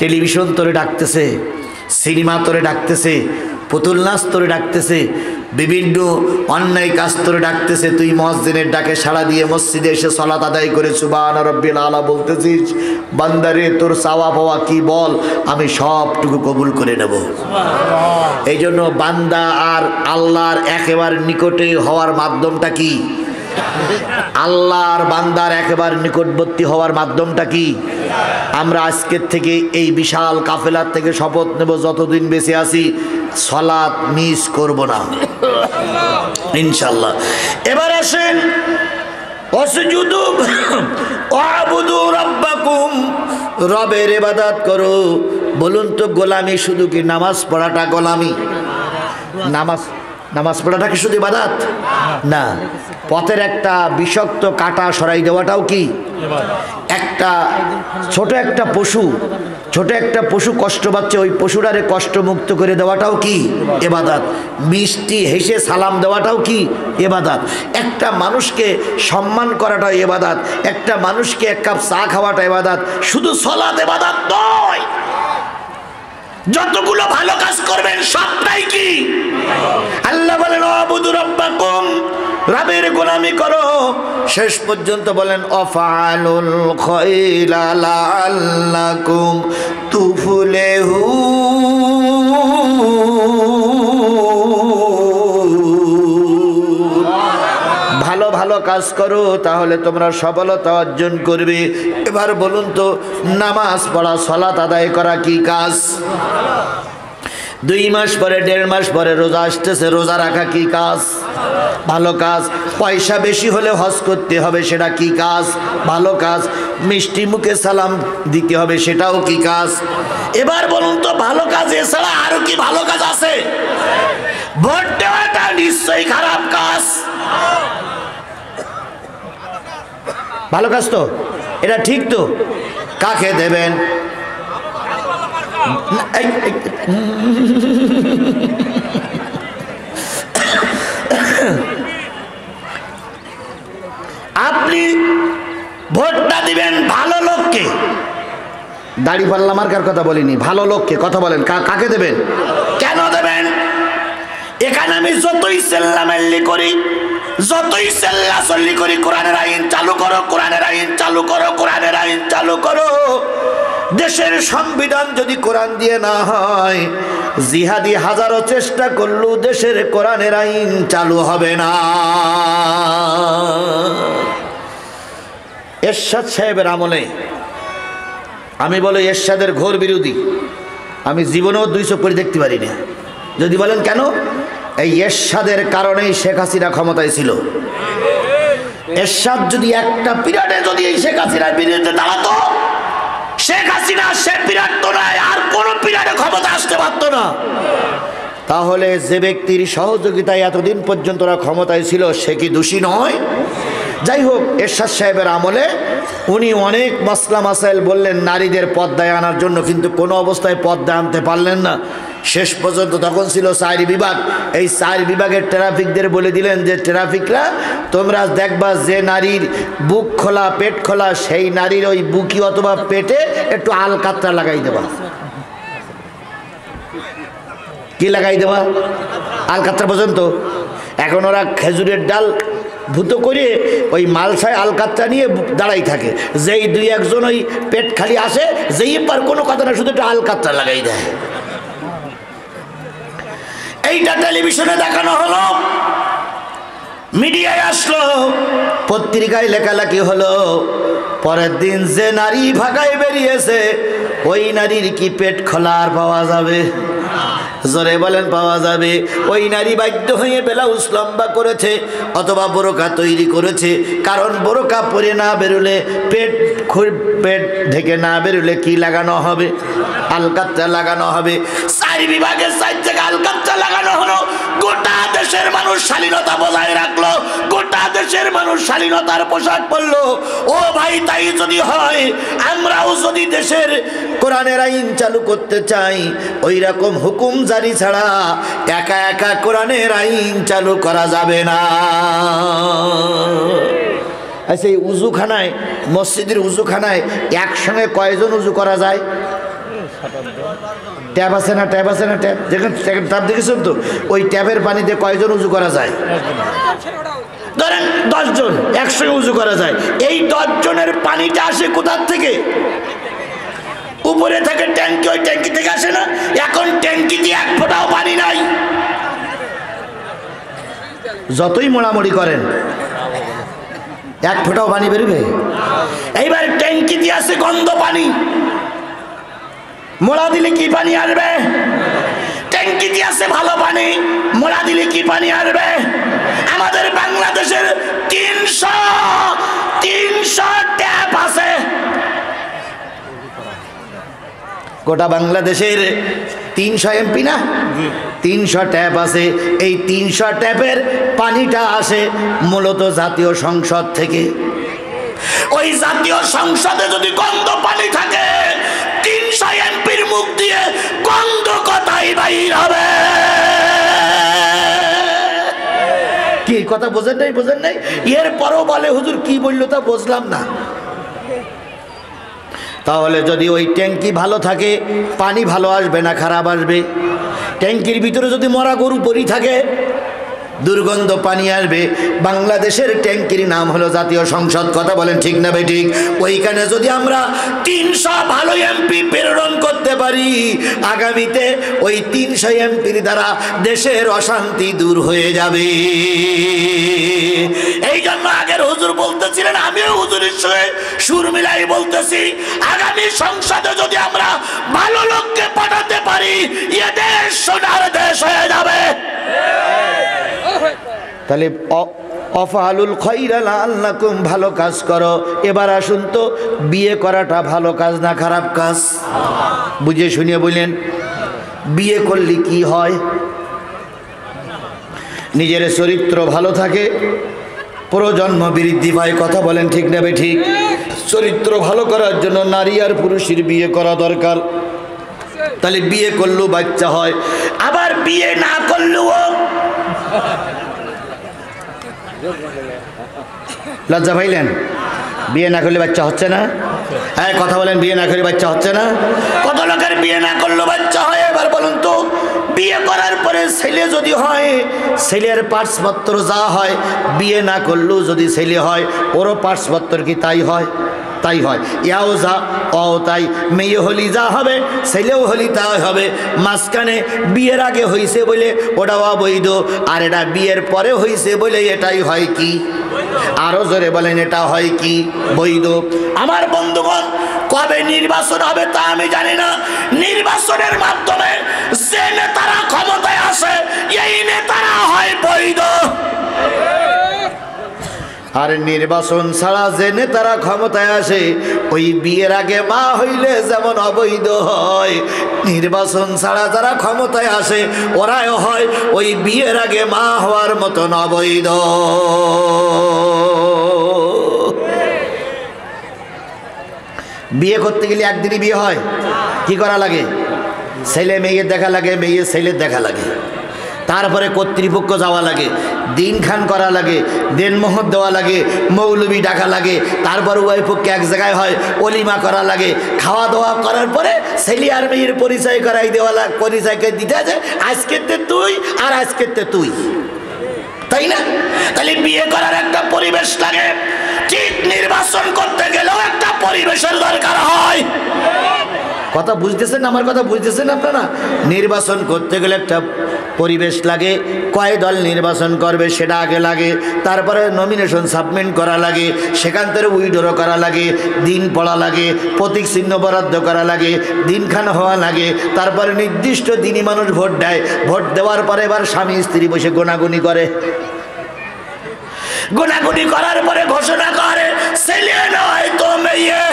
টেলিভিশন তোরে ডাকতেছে, সিনেমা তোরে ডাকতেছে, পুতুল নাচ তোরে ডাকতেছে, বিভিন্ন অন্যায় কাজ তোরে ডাকতেছে, তুই মুয়াজ্জিনের ডাকে সাড়া দিয়ে মসজিদে এসে সালাত আদায় করে সুবহানা রাব্বিয়াল আলা বলতেছিস। বান্দারে তোর চাওয়া পাওয়া কি বল, আমি সবটুকু কবুল করে নেব। এই জন্য বান্দা আর আল্লাহর একেবারে নিকটে হওয়ার মাধ্যমটা কি? আল্লাহর বান্দার একেবারে নিকটবর্তী হওয়ার মাধ্যমটা কি? আমরা আজকের থেকে এই বিশাল কাফেলার থেকে শপথ নেব, যতদিন বেঁচে আছি সালাত মিস করব না ইনশাআল্লাহ। এবার আসেন ওয়াসজুদু ওয়াবুদু রাব্বাকুম, রবের ইবাদত করো। বলুন তো গোলামি শুধু কি নামাজ পড়াটা গোলামি? নামাজ পড়াটা কি শুধু ইবাদত না? পথের একটা বিষাক্ত কাটা সরাই দেওয়াটাও কি? একটা ছোট একটা পশু কষ্ট পাচ্ছে, ওই পশুটারে কষ্টমুক্ত করে দেওয়াটাও কি ইবাদত? মিষ্টি হেসে সালাম দেওয়াটাও কি ইবাদত? একটা মানুষকে সম্মান করাটাও ইবাদত, একটা মানুষকে এক কাপ চা খাওয়াটা ইবাদত। শুধু সালাত ইবাদত নয়, যতগুলো ভালো কাজ করবেন সবটাই কি? আল্লাহ বলেন ওয়াবুদু রাব্বাকুম, রবের গোলামি করো। শেষ পর্যন্ত বলেন অফালুল খায়রা লাআল্লাকুম তুফলিহুন। কাজ করো তাহলে তোমরা সফলতা অর্জন করবে। এবার বলুন তো, নামাজ পড়া, সালাত আদায় করা কি কাজ? 2 মাস পরে 1.5 মাস পরে রোজা আসতেছে, রোজা রাখা কি কাজ? ভালো কাজ। পয়সা বেশি হলে হজ করতে হবে, সেটা কি কাজ? ভালো কাজ। মিষ্টি মুখে সালাম দিতে হবে, সেটাও কি কাজ? এবার বলুন তো, ভালো কাজ এছাড়া আরো কি ভালো কাজ আছে? ভোট দেওয়াটা নিশ্চয়ই খারাপ কাজ। ভালো কাজ তো, এটা ঠিক তো। কাকে দেবেন? আপনি ভোটটা দিবেন ভালো লোককে। দাড়ি পাল্লা মার্কার কথা বলিনি, ভালো লোককে কথা বলেন। কাকে দেবেন? কেন দেবেন? এখানে আমি যতই চেল্লামেল্লি করি, যতই চেল্লাচল্লি করি, কোরআনের আইন চালু করো, কোরআনের আইন চালু করো, কোরআনের আইন চালু করো, দেশের সংবিধান যদি কোরআন দিয়ে না হয়, জিহাদি হাজারো চেষ্টা করলেও দেশের কোরআনের আইন চালু হবে না। এরশাদ সাহেবের আমলে, আমি বলি এরশাদের ঘোর বিরোধী, আমি জীবনেও 200 করে দেখতে পারি না। যদি বলেন কেন? এই এরশাদের কারণেই শেখ হাসিনা ক্ষমতায় ছিল। এরশাদ যদি একটা পিরিয়ডে যদি এই শেখ হাসিনার বিরুদ্ধে দাঁড়াতো, শেখ হাসিনা সে পিরিয়ড তো নয়, আর কোন পিরিয়ডে ক্ষমতা আসতে পারতো না। তাহলে যে ব্যক্তির সহযোগিতায় এতদিন পর্যন্ত ওরা ক্ষমতায় ছিল, সে কি দোষী নয়? যাই হোক, এরশাদ সাহেবের আমলে উনি অনেক মাসলা মাসাইল বললেন নারীদের পর্দায় আনার জন্য, কিন্তু কোনো অবস্থায় পর্দায় আনতে পারলেন না। শেষ পর্যন্ত তখন ছিল 4 বিভাগ। এই 4 বিভাগের ট্রাফিকদের বলে দিলেন যে ট্রাফিকরা তোমরা দেখবা যে নারীর বুক খোলা, পেট খোলা, সেই নারীর ওই বুকি অথবা পেটে একটু আলকাতরা লাগাই দেবা। কি লাগাই দেবা? আলকাতরা পর্যন্ত। এখন ওরা খেজুরের ডাল ভূত করে ওই মালসায় আলকাতরা নিয়ে দাঁড়াই থাকে। যেই 2-1 জন ওই পেট খালি আসে, যেই পার কোনো কথা না, শুধু একটু আলকাতরা লাগাই দেয়। এইটা টেলিভিশনে দেখানো হলো, মিডিয়ায় আসলো, পত্রিকায় লেখালেখি হলো। পরের দিন যে নারী ভাগায় বেরিয়েছে, ওই নারীর কি পেট খোলা আর পাওয়া যাবে? জোরে বলেন, পাওয়া যাবে? ওই নারী বাধ্য হয়ে ব্লাউজ লম্বা করেছে অথবা বোরকা তৈরি করেছে, কারণ বোরকা পরে না বেরোলে, পেট ঢেকে না বেরোলে কি লাগানো হবে? আলকাতরা লাগানো হবে। 4 বিভাগের 4 জায়গায় আলকাতরা লাগানো হলো। গোটা দেশের মানুষ শালীনতা বজায় রাখলো, গোটা দেশের মানুষ শালীনতার পোশাক পরলো। ও ভাই, তাই যদি হয়, আমরাও যদি দেশের কোরআনের আইন চালু করতে চাই, ওই রকম হুকুম জারি ছাড়া একা একা কোরআনের আইন চালু করা যাবে না। আচ্ছা, এই উজুখানায়, মসজিদের উজুখানায় একসঙ্গে কয়জন উজু করা যায়? ট্যাপ আছে না? ট্যাপ আছে না? ট্যাপ যেখানে ট্যাপ দেখেছেন তো, ওই ট্যাপের পানিতে কয়জন উজু করা যায়? ধরেন 10 জন একসঙ্গে উজু করা যায়। এই 10 জনের পানিটা আসে কোথার থেকে? উপরে থেকে ট্যাঙ্কি, ওই ট্যাঙ্কি থেকে আসে না? এখন ট্যাঙ্কি দিয়ে 1 ফোঁটাও পানি নাই। যতই মোড়ামুড়ি করেন, 1 ফোঁটাও পানি বেরোবে? এইবার ট্যাঙ্কি দিয়ে আসে গন্ধ পানি, মোড়া দিলে কি পানি আসবে? ট্যাঙ্কি দিয়ে আসে ভালো পানি, মোড়া দিলে কি পানি আসবে? আমাদের বাংলাদেশের 300 ট্যাপ আছে। গোটা বাংলাদেশের 300 এমপি না, 300 ট্যাপ আছে। এই 300 ট্যাপের পানিটা আসে মূলত জাতীয় সংসদ থেকে। ওই জাতীয় সংসদে যদি গন্ধ পানি থাকে, 300 এমপির মুখ দিয়ে গন্ধ কথাই বাইর হবে। কি কথা বোঝেন নাই? বোঝেন নাই? এরপরও বলে হুজুর কি বললো তা বুঝলাম না। তাহলে যদি ওই ট্যাঙ্কি ভালো থাকে, পানি ভালো আসবে না খারাপ আসবে? ট্যাঙ্কির ভিতরে যদি মরা গরু পরি থাকে, দুর্গন্ধ পানি আসবে। বাংলাদেশের ট্যাঙ্কির নাম হলো জাতীয় সংসদ, কথা বলেন ঠিক না বেঠিক? ওইখানে যদি আমরা 300 ভালো এমপি প্রেরণ করতে পারি, আগামীতে ওই 300 এমপির দ্বারা দেশের অশান্তি দূর হয়ে যাবে। এই জন্য আগের হুজুর বলতেছিলেন, আমিও হুজুরের সঙ্গে সুর মিলাই বলতেছি, আগামী সংসদে যদি আমরা ভালো লোককে পাঠাতে পারি, এ দেশ সোনার দেশ হয়ে যাবে। তাহলে অফালুল খায়রা লাআল্লাকুম, ভালো কাজ করো। এবার আসুন তো, বিয়ে করাটা ভালো কাজ না খারাপ কাজ? বুঝে শুনিয়ে বললেন, বিয়ে করলে কি হয়? নিজের চরিত্র ভালো থাকে, প্রজন্ম বৃদ্ধি পায়, কথা বলেন ঠিক না বেঠিক? চরিত্র ভালো করার জন্য নারী আর পুরুষের বিয়ে করা দরকার। তাহলে বিয়ে করলেও বাচ্চা হয়, আবার বিয়ে না করলেও। লজ্জা পাইলেন? বিয়ে না করলে বাচ্চা হচ্ছে না? হ্যাঁ, কথা বলেন, বিয়ে না করলে বাচ্চা হচ্ছে না? কত লোকের বিয়ে না করলেও বাচ্চা হয়। এবার বলুন তো, বিয়ে করার পরে ছেলে যদি হয়, ছেলের পার্টসপত্র যা হয়, বিয়ে না করলেও যদি ছেলে হয়, ওরও পার্টসপত্র কি তাই হয়? তাই হয়। ইয়াও যা ও তাই, মেয়ে হলি যা হবে, ছেলেও হলি তাই হবে। মাঝখানে বিয়ের আগে হইছে বলে ওটা অবৈধ, আর এটা বিয়ের পরে হইছে বলে এটাই হয় কি? আরো জোরে বলেন, এটা হয় কি? বৈধ। আমার বন্ধুগণ, কবে নির্বাচন হবে তা আমি জানি না। নির্বাচনের মাধ্যমে যে নেতারা ক্ষমতায় আসে, এই নেতারা হয় বৈধ। আর নির্বাচন ছাড়া যে নেতারা ক্ষমতায় আসে, ওই বিয়ের আগে মা হইলে যেমন অবৈধ হয়, নির্বাচন ছাড়া যারা ক্ষমতায় আসে ওরাও হয় ওই বিয়ের আগে মা হওয়ার মতন অবৈধ। বিয়ে করতে গেলে একদিনই বিয়ে হয়? কি করা লাগে? ছেলে মেয়ের দেখা লাগে, মেয়ে ছেলের দেখা লাগে, তারপরে কর্তৃপক্ষ যাওয়া লাগে, দিনখান করা লাগে, দেনমোহর দেওয়া লাগে, মৌলবি ডাকা লাগে, তারপর উভয় পক্ষে এক জায়গায় হয়, অলিমা করা লাগে, খাওয়া দাওয়া করার পরে ছেলে আর মেয়ের পরিচয় করাই দেওয়া লাগে। পরিচয়কে দিতে আছে, আজকেতে তুই আর আজকেতে তুই, তাই না? তাহলে বিয়ে করার একটা পরিবেশ লাগে, ঠিক নির্বাচন করতে গেলেও একটা পরিবেশের দরকার হয়। কথা বুঝতেছেন? আমার কথা বুঝতেছেন আপনারা? নির্বাচন করতে গেলে একটা পরিবেশ লাগে। কয় দল নির্বাচন করবে সেটা আগে লাগে, তারপরে নমিনেশন সাবমিট করা লাগে, সেখান থেকে উইড্র করা লাগে, দিন পড়া লাগে, প্রতীক চিহ্ন বরাদ্দ করা লাগে, দিনখান হওয়া লাগে, তারপরে নির্দিষ্ট দিনই মানুষ ভোট দেয়। ভোট দেওয়ার পরে এবার স্বামী স্ত্রী বসে গোনাগুনি করে, গোনাগুনি করার পরে ঘোষণা করে ছেলে নয় তো মেয়ে।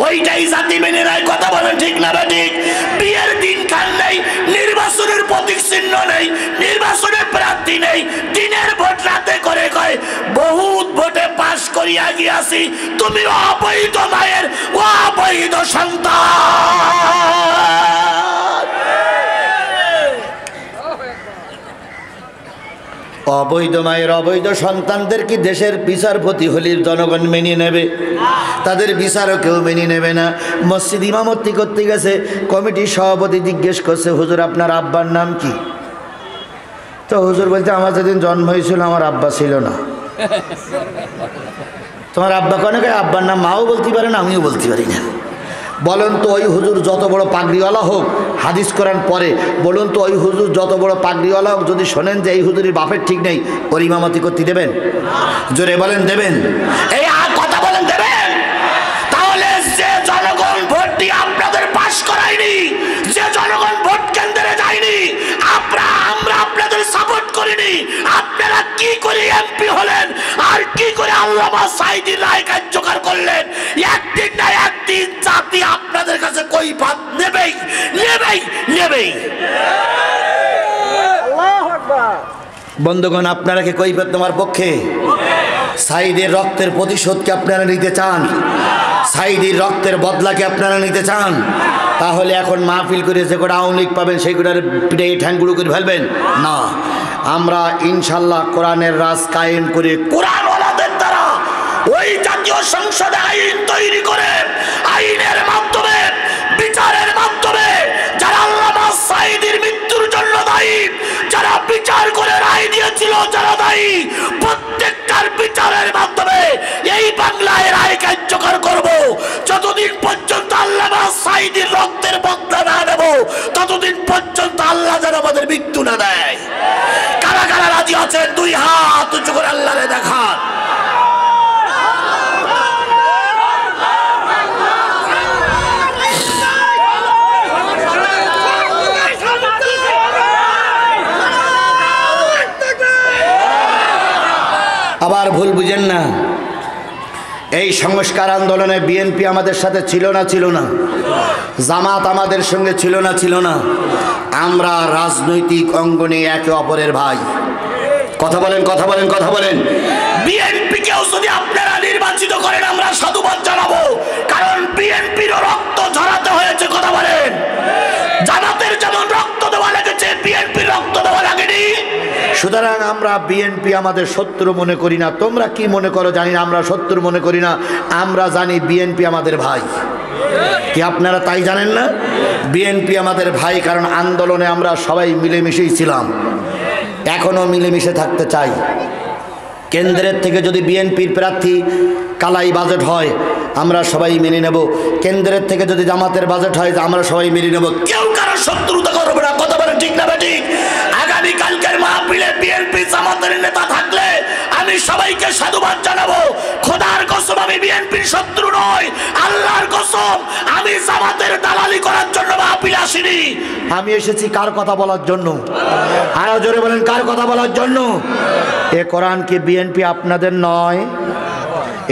ওইটাই জাতি মেনে নেয়। কথা বলেন ঠিক না ঠিক? বিয়ের দিন খান নেই, নির্বাচনের প্রতীক চিহ্ন নেই, নির্বাচনের প্রার্থী নেই, দিনের ভোট রাতে করে কয় বহুত ভোটে পাশ করিয়া গিয়াছি, তুমি অবৈধ মায়ের অবৈধ সন্তান। অবৈধ মায়ের অবৈধ সন্তানদের কি দেশের বিচারপতি হলে জনগণ মেনে নেবে? তাদের বিচারও কেউ মেনে নেবে না। মসজিদ ইমামতি করতে গেছে, কমিটির সভাপতি জিজ্ঞেস করছে, হুজুর আপনার আব্বার নাম কি? তো হুজুর বলছে, আমার যেদিন জন্ম হয়েছিল আমার আব্বা ছিল না। তোমার আব্বা কেন? আব্বার নাম মাও বলতে পারে না, আমিও বলতে পারি না। বলুন তো ওই হুজুর যত বড় পাগড়িওয়ালা হোক, হাদিস কোরআন পরে, বলুন তো ওই হুজুর যত বড় পাগড়িওয়ালা হোক, যদি শোনেন যে এই হুজুরের বাপের ঠিক নেই, ওর ইমামতি করতে দেবেন? জোরে বলেন দেবেন? এই কথা বলেন দেবেন? তাহলে যে জনগণ ভোট দিয়ে আপনাদের পাশ করায়নি, যে জনগণ ভোট কেন্দ্রে যায়নি, আমরা আপনাদের সাপোর্ট করিনি, আপনারা কি করে এমপি হলেন আর কি করে আল্লামা সাঈদীর রায় কার্যকর করলেন? একদিন না একদিন জাতি আপনাদের কাছে কৈফিয়ত নেবেই নেবেই নেবেই। আল্লাহু আকবার। বন্ধুগণ, আপনারা কি কৈফিয়ত নেওয়ার পক্ষে? সাঈদের রক্তের প্রতিশোধকে আপনারা নিতে চান? সাঈদের রক্তের বদলাকে আপনারা নিতে চান? তাহলে এখন মাহফিল করে যে কটা আওয়ামী লীগ পাবেন সেইগুলোর পিঠে ঠ্যাংগুলো করে ফেলবেন না। আমরা ইনশাল্লাহ কোরআনের রাজ কায়েম করে কোরআনওয়ালাদের দ্বারা ওই জাতীয় সংসদে আইন তৈরি করে, আইনের মাধ্যমে, বিচারের মাধ্যমে যারা আল্লামা সাঈদীর মৃত্যুর জন্য দায়ী, যারা যারা বিচার করে রায় দিয়েছিল, যারা দায়ী, প্রত্যেকটার বিচারের মাধ্যমে এই বাংলায় রায় কার্যকর করব। যতদিন পর্যন্ত আল্লামা সাঈদীর রক্তের বদলা না নেব, ততদিন পর্যন্ত আল্লাহ যেন আমাদের মৃত্যু না দেয়। কারা কারা রাজি আছেন দুই হাত উঁচু করে আল্লাহরে দেখান। আবার ভুল বুঝেন না, এই সংস্কার আন্দোলনে বিএনপি আমাদের সাথে ছিল না? ছিল না? জামাত আমাদের সঙ্গে ছিল না? ছিল না? আমরা রাজনৈতিক অঙ্গনে একে অপরের ভাই। কথা বলেন, কথা বলেন, কথা বলেন। বিএনপি কেও যদি আপনারা নির্বাচিত করেন আমরা সাধুবাদ জানাবো, কারণ বিএনপির রক্ত ঝরাতে হয়েছে। কথা বলেন। জামাতের যেমন রক্ত দেওয়া লেগেছে, বিএনপির রক্ত দেওয়া লাগেনি। সুতরাং আমরা বিএনপি আমাদের শত্রু মনে করি না। তোমরা কি মনে করো জানি না, আমরা শত্রু মনে করি না। আমরা জানি বিএনপি আমাদের ভাই। কি আপনারা তাই জানেন না? বিএনপি আমাদের ভাই, কারণ আন্দোলনে আমরা সবাই মিলেমিশেই ছিলাম, এখনো মিলেমিশে থাকতে চাই। কেন্দ্রের থেকে যদি বিএনপির প্রার্থী কালাই বাজেট হয় আমরা সবাই মেনে নেব, কেন্দ্রের থেকে যদি জামাতের বাজেট হয় আমরা সবাই মেনে নেব। কেউ কারো শত্রুতা করবে না। কথা বলে ঠিক না ঠিক? আগামী কালকের মাহফিলে বিএনপি জামাতের নেতা থাকলে আমি সবাইকে সাধুবাদ জানাবো। খোদার কসম আমি বিএনপির শত্রু নই, আল্লাহর কসম আমি জামাতের দালালি করার জন্য মাহফিলে আসিনি। আমি এসেছি কার কথা বলার জন্য? আরো জোরে বলেন, কার কথা বলার জন্য? এ কোরআন কি বিএনপি আপনাদের নয়?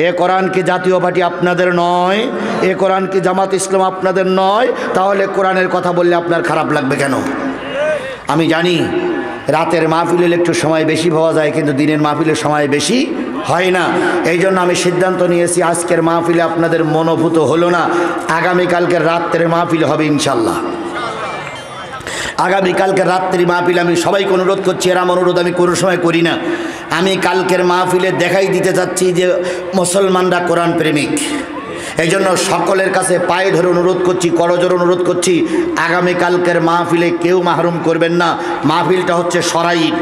এ কোরআন কি জাতীয় পার্টি আপনাদের নয়? এ কোরআন কি জামাত ইসলাম আপনাদের নয়? তাহলে কোরআনের কথা বললে আপনার খারাপ লাগবে কেন? আমি জানি রাতের মাহফিলে একটু সময় বেশি পাওয়া যায়, কিন্তু দিনের মাহফিলে সময় বেশি হয় না। এই জন্য আমি সিদ্ধান্ত নিয়েছি আজকের মাহফিলে আপনাদের মনোভূত হলো না, আগামীকালকের রাত্রের মাহফিল হবে ইনশাল্লাহ। আগামীকালকের রাত্রি মাহফিল আমি সবাইকে অনুরোধ করছি, এরম অনুরোধ আমি কোনো সময় করি না। আমি কালকের মাহফিলে দেখাই দিতে চাচ্ছি যে মুসলমানরা কোরআন প্রেমিক। এই জন্য সকলের কাছে পায়ে ধরে অনুরোধ করছি, করজোড়ে অনুরোধ করছি, আগামীকালকের মাহফিলে কেউ মাহরুম করবেন না। মাহফিলটা হচ্ছে সরাইল।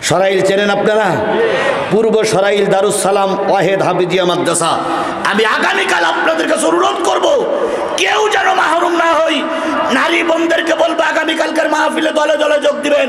সরাইল চেনেন আপনারা? পূর্ব সরাইল দারুস সালাম ওয়াহেদ হাফিজিয়া মাদ্রাসা। আমি আগামীকাল আপনাদের কাছে অনুরোধ করব, কেউ যেন মাহরুম না হই। নারী বোনদেরকে বলবো আগামীকালকের মাহফিলে দলে দলে যোগ দিবেন।